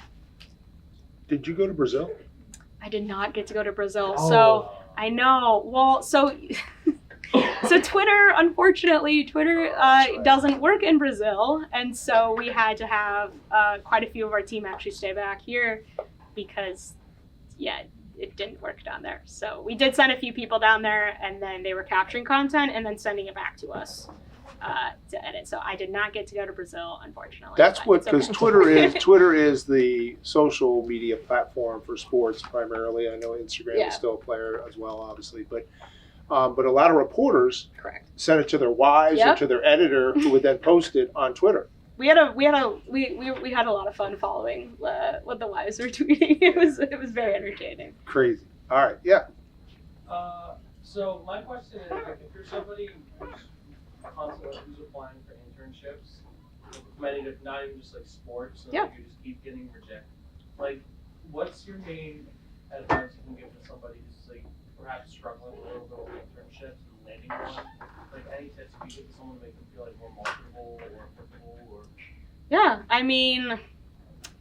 Did you go to Brazil? I did not get to go to Brazil, Oh. so I know. Well, so Twitter, unfortunately, doesn't work in Brazil, and so we had to have quite a few of our team actually stay back here because, it didn't work down there. So we did send a few people down there, and then they were capturing content and then sending it back to us to edit. So I did not get to go to Brazil, unfortunately. That's but because it's okay. Twitter is the social media platform for sports primarily. I know Instagram is still a player as well, obviously, but a lot of reporters send it to their wives or to their editor, who would then post it on Twitter. We had a lot of fun following what the wives were tweeting. It was very entertaining. Crazy. All right, yeah. So my question is, if you're somebody who's applying for internships, not even just sports, so you just keep getting rejected. What's your main advice you can give to somebody who's perhaps struggling a little bit with internships and landing one? Any tips you can give to someone to make them feel more marketable or applicable or? Yeah, I mean,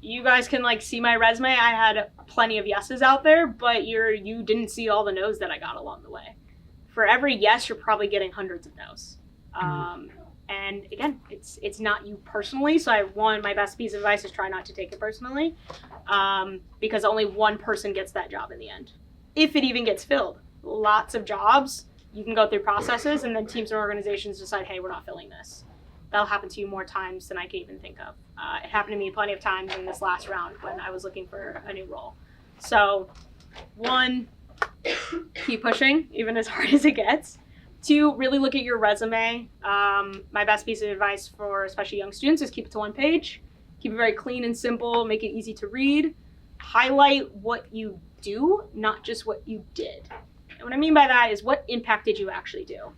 you guys can see my resume. I had plenty of yeses out there, but you didn't see all the no's that I got along the way. For every yes, you're probably getting hundreds of no's. And again, it's not you personally. So my best piece of advice is try not to take it personally, because only one person gets that job in the end, if it even gets filled. Lots of jobs, you can go through processes, and then teams and organizations decide, hey, we're not filling this. That'll happen to you more times than I can even think of. It happened to me plenty of times in this last round when I was looking for a new role. So, 1, keep pushing, even as hard as it gets. 2, really look at your resume. My best piece of advice for especially young students is keep it to 1 page. Keep it very clean and simple, make it easy to read. Highlight what you do, not just what you did. And what I mean by that is, what impact did you actually do?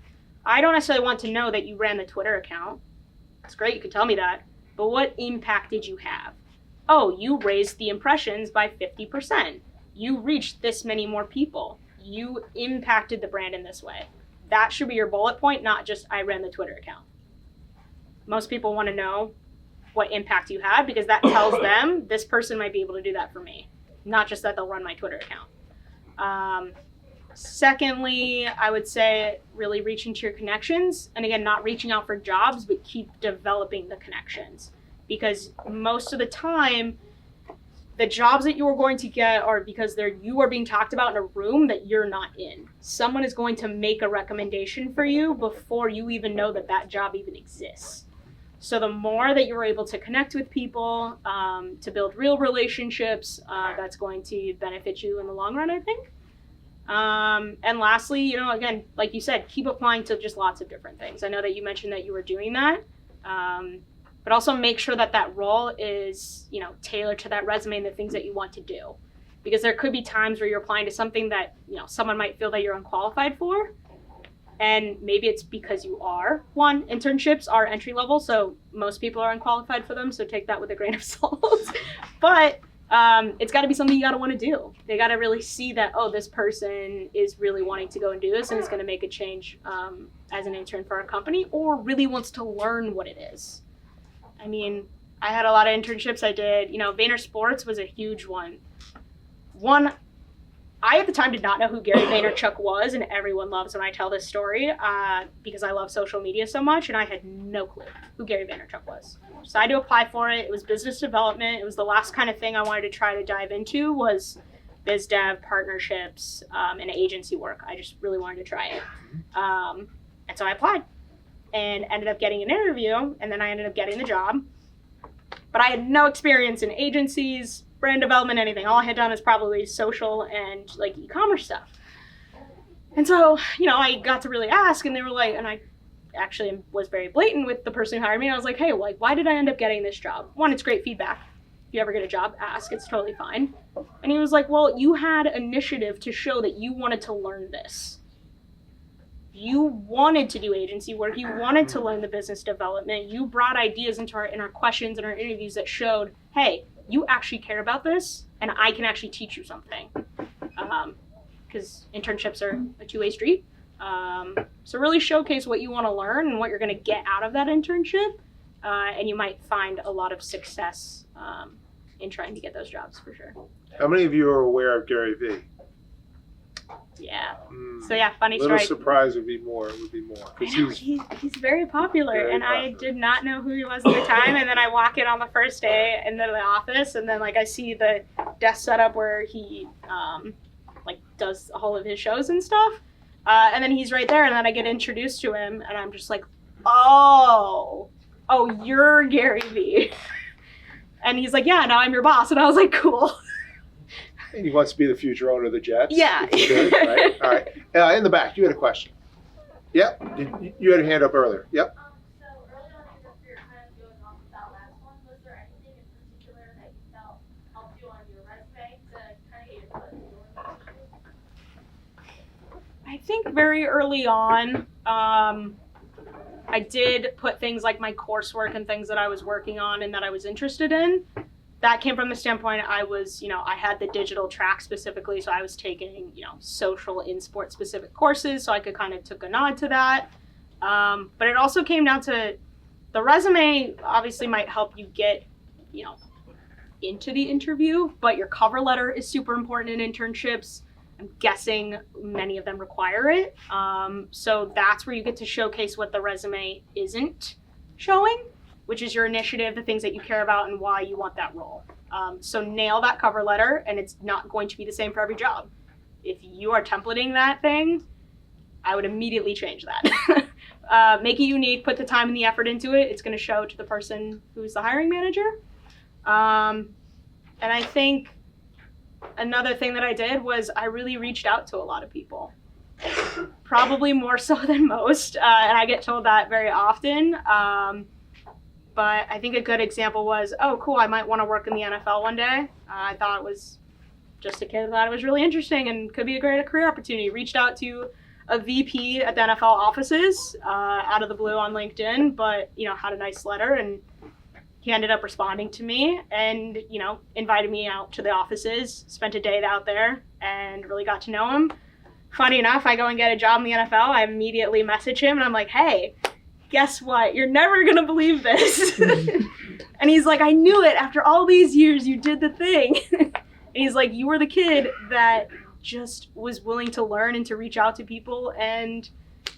I don't necessarily want to know that you ran the Twitter account. It's great, you could tell me that. But what impact did you have? Oh, you raised the impressions by 50%. you reached this many more people. You impacted the brand in this way. That should be your bullet point, not just I ran the Twitter account. Most people want to know what impact you had because that tells them this person might be able to do that for me, not just that they'll run my Twitter account. Secondly, I would say really reach into your connections. And again, not reaching out for jobs, but keep developing the connections. Because most of the time, the jobs that you are going to get are because you are being talked about in a room that you're not in. Someone is going to make a recommendation for you before you even know that that job even exists. So the more that you're able to connect with people, to build real relationships, that's going to benefit you in the long run, I think. And lastly, you know, again, like you said, keep applying to just lots of different things. I know that you mentioned that you were doing that, but also make sure that that role is, you know, tailored to that resume and the things that you want to do. Because there could be times where you're applying to something that, you know, someone might feel that you're unqualified for. And maybe it's because you are. One, internships are entry level, so most people are unqualified for them, so take that with a grain of salt. But it's got to be something you got to want to do. They got to really see that, oh, this person is really wanting to go and do this and is going to make a change as an intern for our company, or really wants to learn what it is. I mean, I had a lot of internships I did. You know, Vayner Sports was a huge one. I at the time did not know who Gary Vaynerchuk was, and everyone loves when I tell this story because I love social media so much, and I had no clue who Gary Vaynerchuk was. So I had to apply for it. It was business development. It was the last kind of thing I wanted to try to dive into was biz dev, partnerships, and agency work. I just really wanted to try it. And so I applied and ended up getting an interview, and then I ended up getting the job. But I had no experience in agencies, brand development, anything. All I had done is probably social and like e-commerce stuff. And so, you know, I got to really ask, and they were like, and I actually was very blatant with the person who hired me. I was like, hey, like, why did I end up getting this job? One, it's great feedback. If you ever get a job, ask. It's totally fine. And he was like, well, you had initiative to show that you wanted to learn this. You wanted to do agency work. You wanted to learn the business development. You brought ideas in our questions and our interviews that showed, hey, you actually care about this, and I can actually teach you something. Because internships are a two-way street. So really showcase what you want to learn and what you're going to get out of that internship, and you might find a lot of success in trying to get those jobs for sure. How many of you are aware of Gary Vee? Yeah. So yeah, funny Little story. surprise would be more. Because He's very popular, Very and I popular. did not know who he was at the time. And then I walk in on the first day into the office, and then like I see the desk setup where he like does all of his shows and stuff. And then he's right there, and then I get introduced to him, and I'm just like, oh, you're Gary Vee. And he's like, yeah, now I'm your boss. And I was like, cool. And he wants to be the future owner of the Jets. Yeah. Which is good, right? All right. In the back, you had a question. Yep. You had a hand up earlier. Yep. So early on in your career, kind of going off of that last one, was there anything in particular that you felt helped you on your resume to kind of get your foot in the door? I think very early on, I did put things like my coursework and things that I was working on and that I was interested in. That came from the standpoint I was, I had the digital track specifically, so I was taking, social in sport specific courses, so I could kind of took a nod to that. But it also came down to the resume obviously might help you get, into the interview, but your cover letter is super important in internships. I'm guessing many of them require it. So that's where you get to showcase what the resume isn't showing, which is your initiative, the things that you care about, and why you want that role. So nail that cover letter, and it's not going to be the same for every job. If you are templating that thing, I would immediately change that. Make it unique, put the time and the effort into it. It's going to show to the person who's the hiring manager. And I think another thing that I did was I really reached out to a lot of people. Probably more so than most, and I get told that very often. But I think a good example was, oh, cool, I might want to work in the NFL one day. I thought it was just a kid that thought it was really interesting and could be a great career opportunity. Reached out to a VP at the NFL offices out of the blue on LinkedIn, but, had a nice letter and he ended up responding to me and, invited me out to the offices, spent a day out there, and really got to know him. Funny enough, I go and get a job in the NFL. I immediately message him, and I'm like, hey, guess what? You're never going to believe this. And he's like, I knew it. After all these years, you did the thing. And he's like, you were the kid that just was willing to learn and to reach out to people and,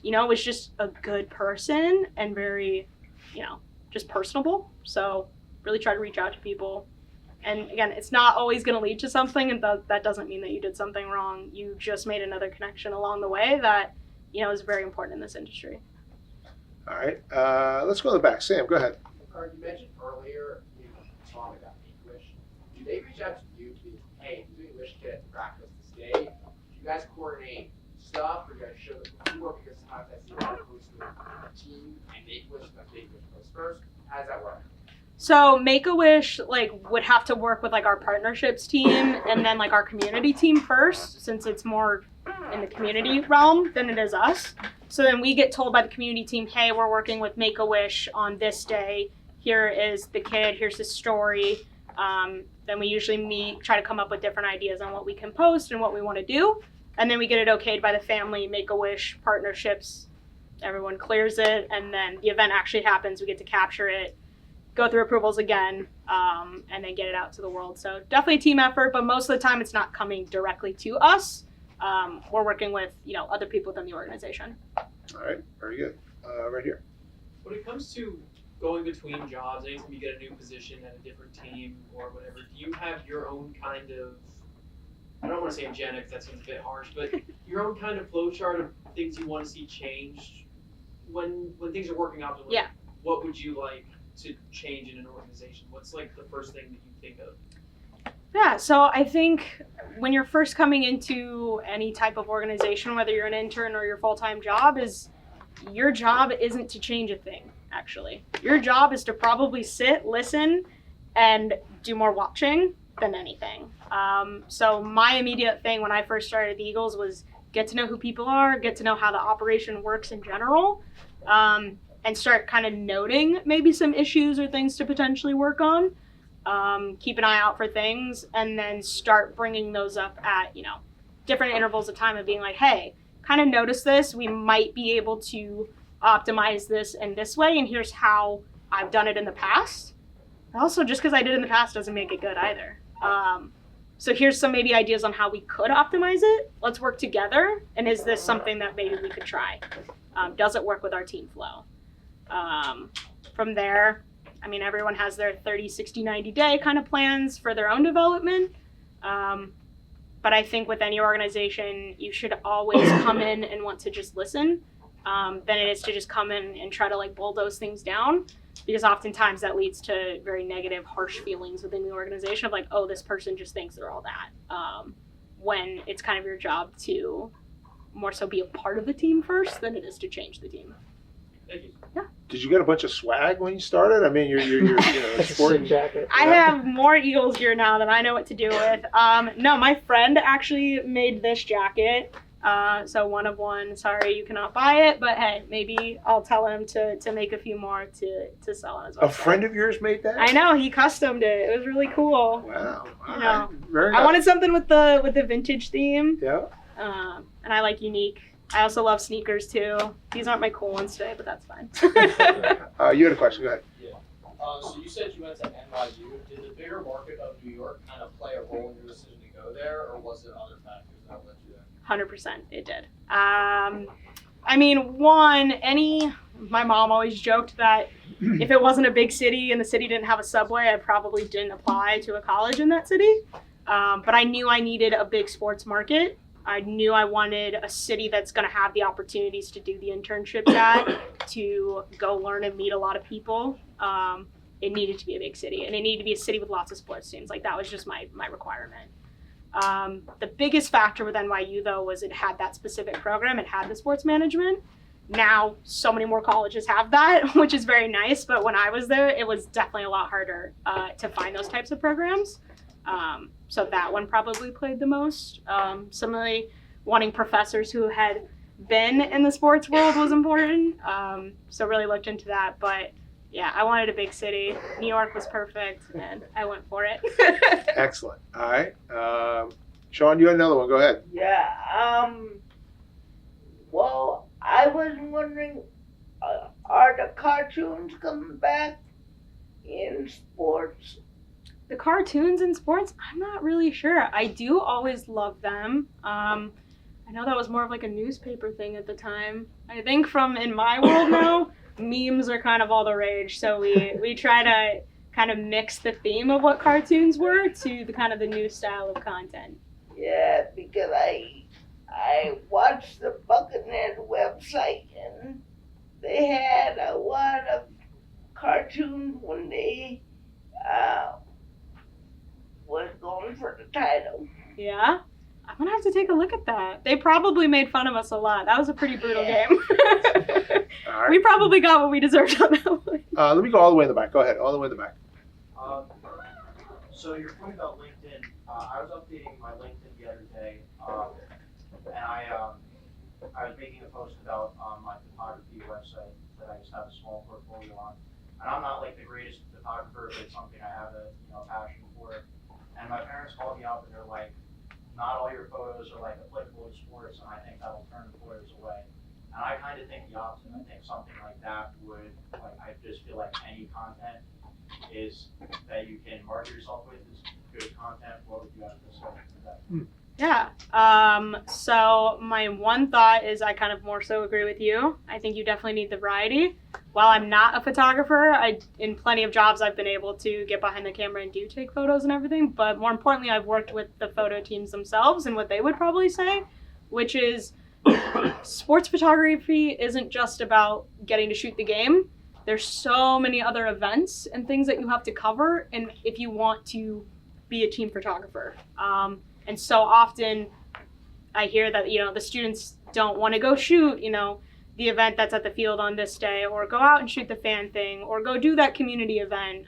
was just a good person and very, just personable. So really try to reach out to people. And again, it's not always going to lead to something, and that doesn't mean that you did something wrong. You just made another connection along the way that, is very important in this industry. All right, let's go to the back. Sam, go ahead. You mentioned earlier you talking about Make-A-Wish. Do they reach out to you to be, hey, I'm doing Wish Kit at practice this day? Do you guys coordinate stuff, or do you guys show them before? Because sometimes I see a lot of posts with the team and Make-A-Wish, but Make-A-Wish posts first. How does that work? So Make-A-Wish would have to work with our partnerships team and then our community team first, since it's more in the community realm than it is us. So then we get told by the community team, hey, we're working with Make-A-Wish on this day. Here is the kid, here's his story. Then we usually meet, try to come up with different ideas on what we can post and what we want to do. And then we get it okayed by the family, Make-A-Wish, partnerships. Everyone clears it, and then the event actually happens. We get to capture it, go through approvals again, and then get it out to the world. So definitely a team effort, but most of the time it's not coming directly to us. We're working with, other people within the organization. All right, very good. Right here. When it comes to going between jobs, anytime you get a new position at a different team or whatever, do you have your own kind of, I don't want to say agenda because that seems a bit harsh, but your own kind of flow chart of things you want to see changed when things are working optimally? Yeah. What would you like to change in an organization? What's the first thing that you think of? Yeah, so I think when you're first coming into any type of organization, whether you're an intern or your full-time job, your job isn't to change a thing, actually. Your job is to probably sit, listen, and do more watching than anything. So my immediate thing when I first started at the Eagles was get to know who people are, get to know how the operation works in general, and start kind of noting maybe some issues or things to potentially work on. Keep an eye out for things, and then start bringing those up at, different intervals of time of being like, hey, kind of notice this. We might be able to optimize this in this way, and here's how I've done it in the past. Also, just because I did it in the past doesn't make it good either. So here's some maybe ideas on how we could optimize it. Let's work together, and is this something that maybe we could try? Does it work with our team flow? From there, everyone has their 30, 60, 90-day kind of plans for their own development. But I think with any organization, you should always come in and want to just listen than it is to just come in and try to bulldoze things down. Because oftentimes that leads to very negative, harsh feelings within the organization of oh, this person just thinks they're all that. When it's kind of your job to more so be a part of the team first than it is to change the team. Thank you. Yeah. Did you get a bunch of swag when you started? You're sporting jacket. I have more Eagles gear now than I know what to do with. No, my friend actually made this jacket. So one of one. Sorry, you cannot buy it, but hey, maybe I'll tell him to make a few more to sell on his website. A friend of yours made that? I know, he customed it. It was really cool. Wow. You know, Very I nice. wanted something with the vintage theme. Yeah. And I like unique. I also love sneakers too. These aren't my cool ones today, but that's fine. You had a question. Go ahead. Yeah. So you said you went to NYU. Did the bigger market of New York kind of play a role in your decision to go there, or was it other factors that led you there? 100% it did. My mom always joked that if it wasn't a big city and the city didn't have a subway, I probably didn't apply to a college in that city. But I knew I needed a big sports market. I knew I wanted a city that's going to have the opportunities to do the internships at, to go learn and meet a lot of people. It needed to be a big city, and it needed to be a city with lots of sports teams. That was just my requirement. The biggest factor with NYU, though, was it had that specific program. It had the sports management. Now, so many more colleges have that, which is very nice. But when I was there, it was definitely a lot harder to find those types of programs. So that one probably played the most. Similarly, wanting professors who had been in the sports world was important. So really looked into that. But, yeah, I wanted a big city. New York was perfect, and I went for it. Excellent. All right. Sean, you had another one. Go ahead. Yeah, well, I was wondering, are the cartoons coming back in sports? The cartoons in sports, I'm not really sure. I do always love them. I know that was more of like a newspaper thing at the time. I think from in my world now, memes are kind of all the rage. So we try to kind of mix the theme of what cartoons were to the kind of the new style of content. Yeah, because I watched the Buccaneers website and they had a lot of cartoons when they was going for the title. Yeah? I'm gonna have to take a look at that. They probably made fun of us a lot. That was a pretty brutal game. All right. We probably got what we deserved on that one. Let me go all the way in the back. Go ahead. All the way in the back. So your point about LinkedIn, I was updating my LinkedIn the other day, and I was making a post about my photography website that I just have a small portfolio on. And I'm not like the greatest photographer, but it's something I have a passion for. And my parents called me up and they're like, not all your photos are like applicable to sports, and I think that'll turn employers away. And I kind of think the opposite. I think something like that would, like, I just feel like any content is that you can market yourself with is good content. What would you have to say to that? Yeah. So my one thought is I kind of more so agree with you. I think you definitely need the variety. While I'm not a photographer, in plenty of jobs I've been able to get behind the camera and do take photos and everything. But more importantly, I've worked with the photo teams themselves and what they would probably say, which is sports photography isn't just about getting to shoot the game. There's so many other events and things that you have to cover, and if you want to be a team photographer. And so often I hear that, the students don't want to go shoot, the event that's at the field on this day, or go out and shoot the fan thing, or go do that community event,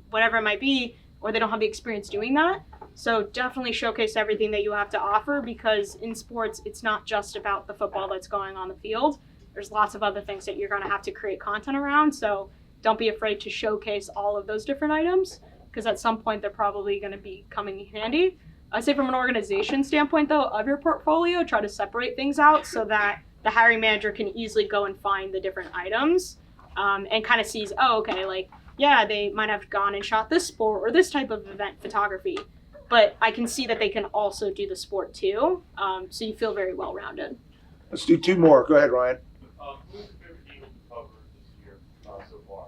whatever it might be, or they don't have the experience doing that. So definitely showcase everything that you have to offer, because in sports, it's not just about the football that's going on the field. There's lots of other things that you're going to have to create content around. So don't be afraid to showcase all of those different items, because at some point they're probably going to be coming in handy. I'd say from an organization standpoint, though, of your portfolio, try to separate things out so that the hiring manager can easily go and find the different items and kind of sees, they might have gone and shot this sport or this type of event photography, but I can see that they can also do the sport too. So you feel very well-rounded. Let's do two more. Go ahead, Ryan. Who's your favorite Eagle to cover this year so far?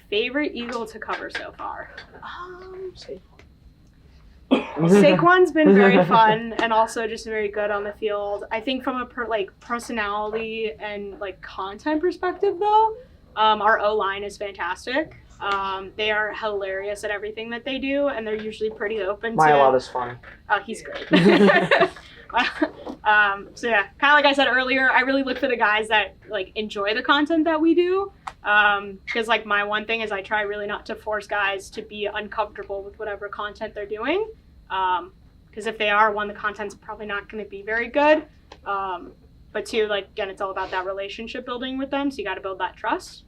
Favorite Eagle to cover so far? Saquon's been very fun and also just very good on the field. I think from a personality and content perspective, though, our O-line is fantastic. They are hilarious at everything that they do, and they're usually pretty open to... Mylot is funny. Oh, he's great. So yeah, kind of like I said earlier, I really look for the guys that enjoy the content that we do. Because my one thing is I try really not to force guys to be uncomfortable with whatever content they're doing. Because if they are, one, the content's probably not going to be very good. But two, again, it's all about that relationship building with them. So you got to build that trust.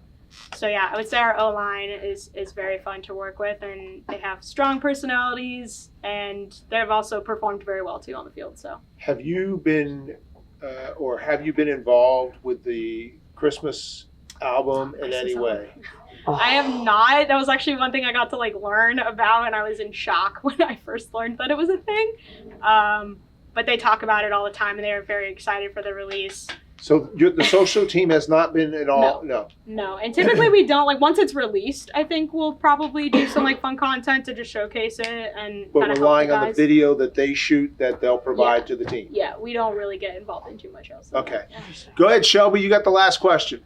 So yeah, I would say our O-line is very fun to work with, and they have strong personalities, and they've also performed very well too on the field. So have you been involved with the Christmas album in any way? I have not. That was actually one thing I got to learn about, and I was in shock when I first learned that it was a thing. But they talk about it all the time, and they are very excited for the release. So the social team has not been at all? No, and typically we don't. Once it's released, I think we'll probably do some fun content to just showcase it and But kind of relying help on the video that they shoot that they'll provide to the team? Yeah, we don't really get involved in too much else. Okay. Go ahead, Shelby. You got the last question.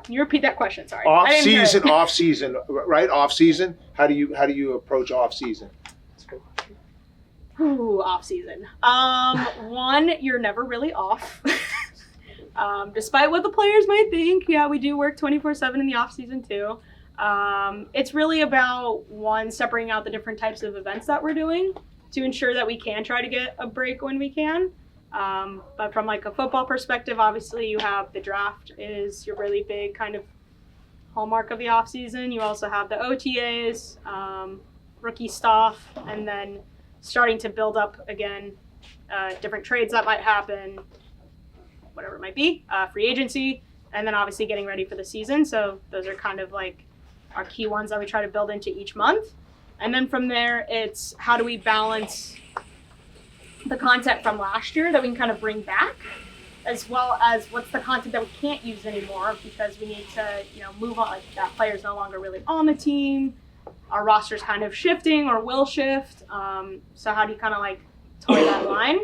Can you repeat that question? Sorry. Off season, right? Off season. How do you approach off season? Ooh, off season. One, you're never really off. Despite what the players might think, yeah, we do work 24/7 in the off season too. It's really about one, separating out the different types of events that we're doing to ensure that we can try to get a break when we can. But from like a football perspective, obviously you have the draft is your really big kind of hallmark of the off season. You also have the OTAs, rookie stuff, and then starting to build up again different trades that might happen, whatever it might be, free agency, and then obviously getting ready for the season. So those are kind of like our key ones that we try to build into each month. And then from there, it's how do we balance the content from last year that we can kind of bring back, as well as what's the content that we can't use anymore because we need to, move on. Like that player's no longer really on the team. Our roster's kind of shifting or will shift. So how do you kind of like toe that line?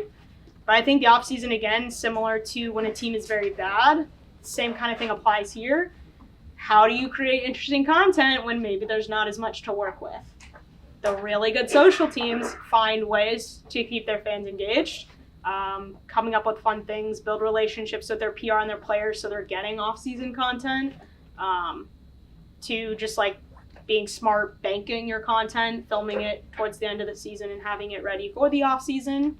But I think the off season, again, similar to when a team is very bad, same kind of thing applies here. How do you create interesting content when maybe there's not as much to work with? The really good social teams find ways to keep their fans engaged, coming up with fun things, build relationships with their PR and their players so they're getting off-season content, to just like being smart, banking your content, filming it towards the end of the season and having it ready for the off-season,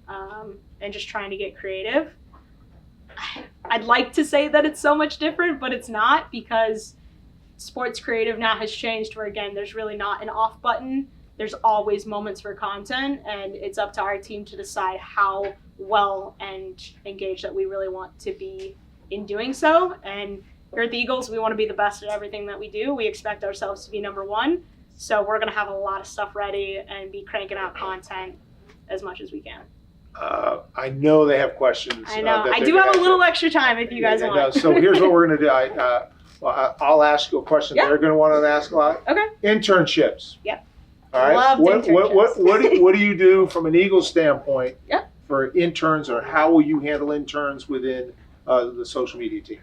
and just trying to get creative. I'd like to say that it's so much different, but it's not because sports creative now has changed where, again, there's really not an off button. There's always moments for content, and it's up to our team to decide how well and engaged that we really want to be in doing so. And here at the Eagles, we want to be the best at everything that we do. We expect ourselves to be number one. So we're going to have a lot of stuff ready and be cranking out content as much as we can. I know they have questions. I know. I do have a little extra time if you guys want. So here's what we're going to do. I'll ask you a question they're going to want to ask a lot. Okay. Internships. Yep. All right. Loved internships. What do you do from an Eagles standpoint Yep. for interns, or how will you handle interns within the social media team?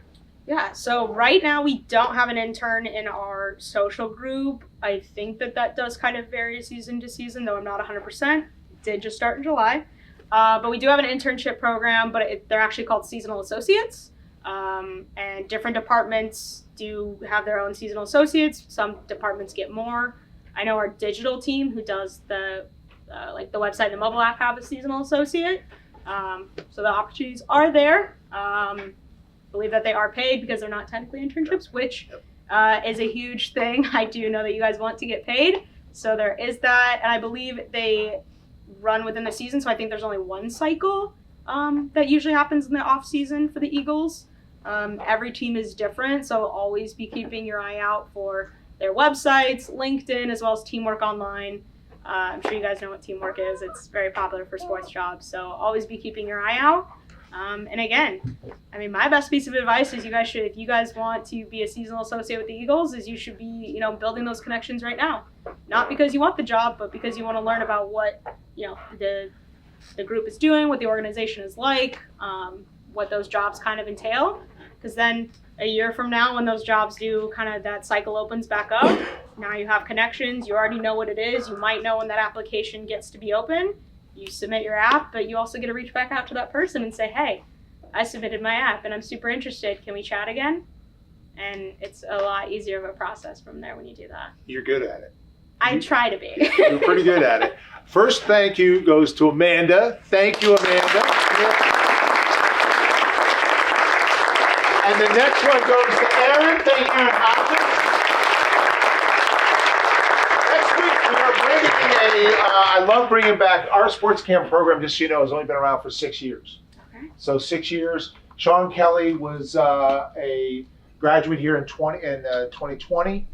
Yeah, so right now we don't have an intern in our social group. I think that does kind of vary season to season, though I'm not 100%. It did just start in July. But we do have an internship program, but they're actually called seasonal associates. And different departments do have their own seasonal associates. Some departments get more. I know our digital team, who does the website and the mobile app, have a seasonal associate. So the opportunities are there. Believe that they are paid because they're not technically internships, which is a huge thing. I do know that you guys want to get paid, so there is that. And I believe they run within the season, so I think there's only one cycle that usually happens in the off season for the Eagles. Every team is different, so always be keeping your eye out for their websites, LinkedIn, as well as Teamwork Online. I'm sure you guys know what Teamwork is. It's very popular for sports jobs, so always be keeping your eye out. And again, I mean, my best piece of advice is if you guys want to be a seasonal associate with the Eagles, is you should be, building those connections right now. Not because you want the job, but because you want to learn about what, the group is doing, what the organization is like, what those jobs kind of entail. Because then a year from now, when those jobs do kind of that cycle opens back up, now you have connections, you already know what it is, you might know when that application gets to be open. You submit your app, but you also get to reach back out to that person and say, hey, I submitted my app and I'm super interested. Can we chat again? And it's a lot easier of a process from there when you do that. You're good at it. I try to be. You're pretty good at it. First thank you goes to Amanda. Thank you, Amanda. And the next one goes to Erin. Thank you, Erin Hodges. Next week, we are bringing I love bringing back our sports camp program, just so you know, has only been around for 6 years. Okay. So 6 years. Sean Kelly was a graduate here in 2020.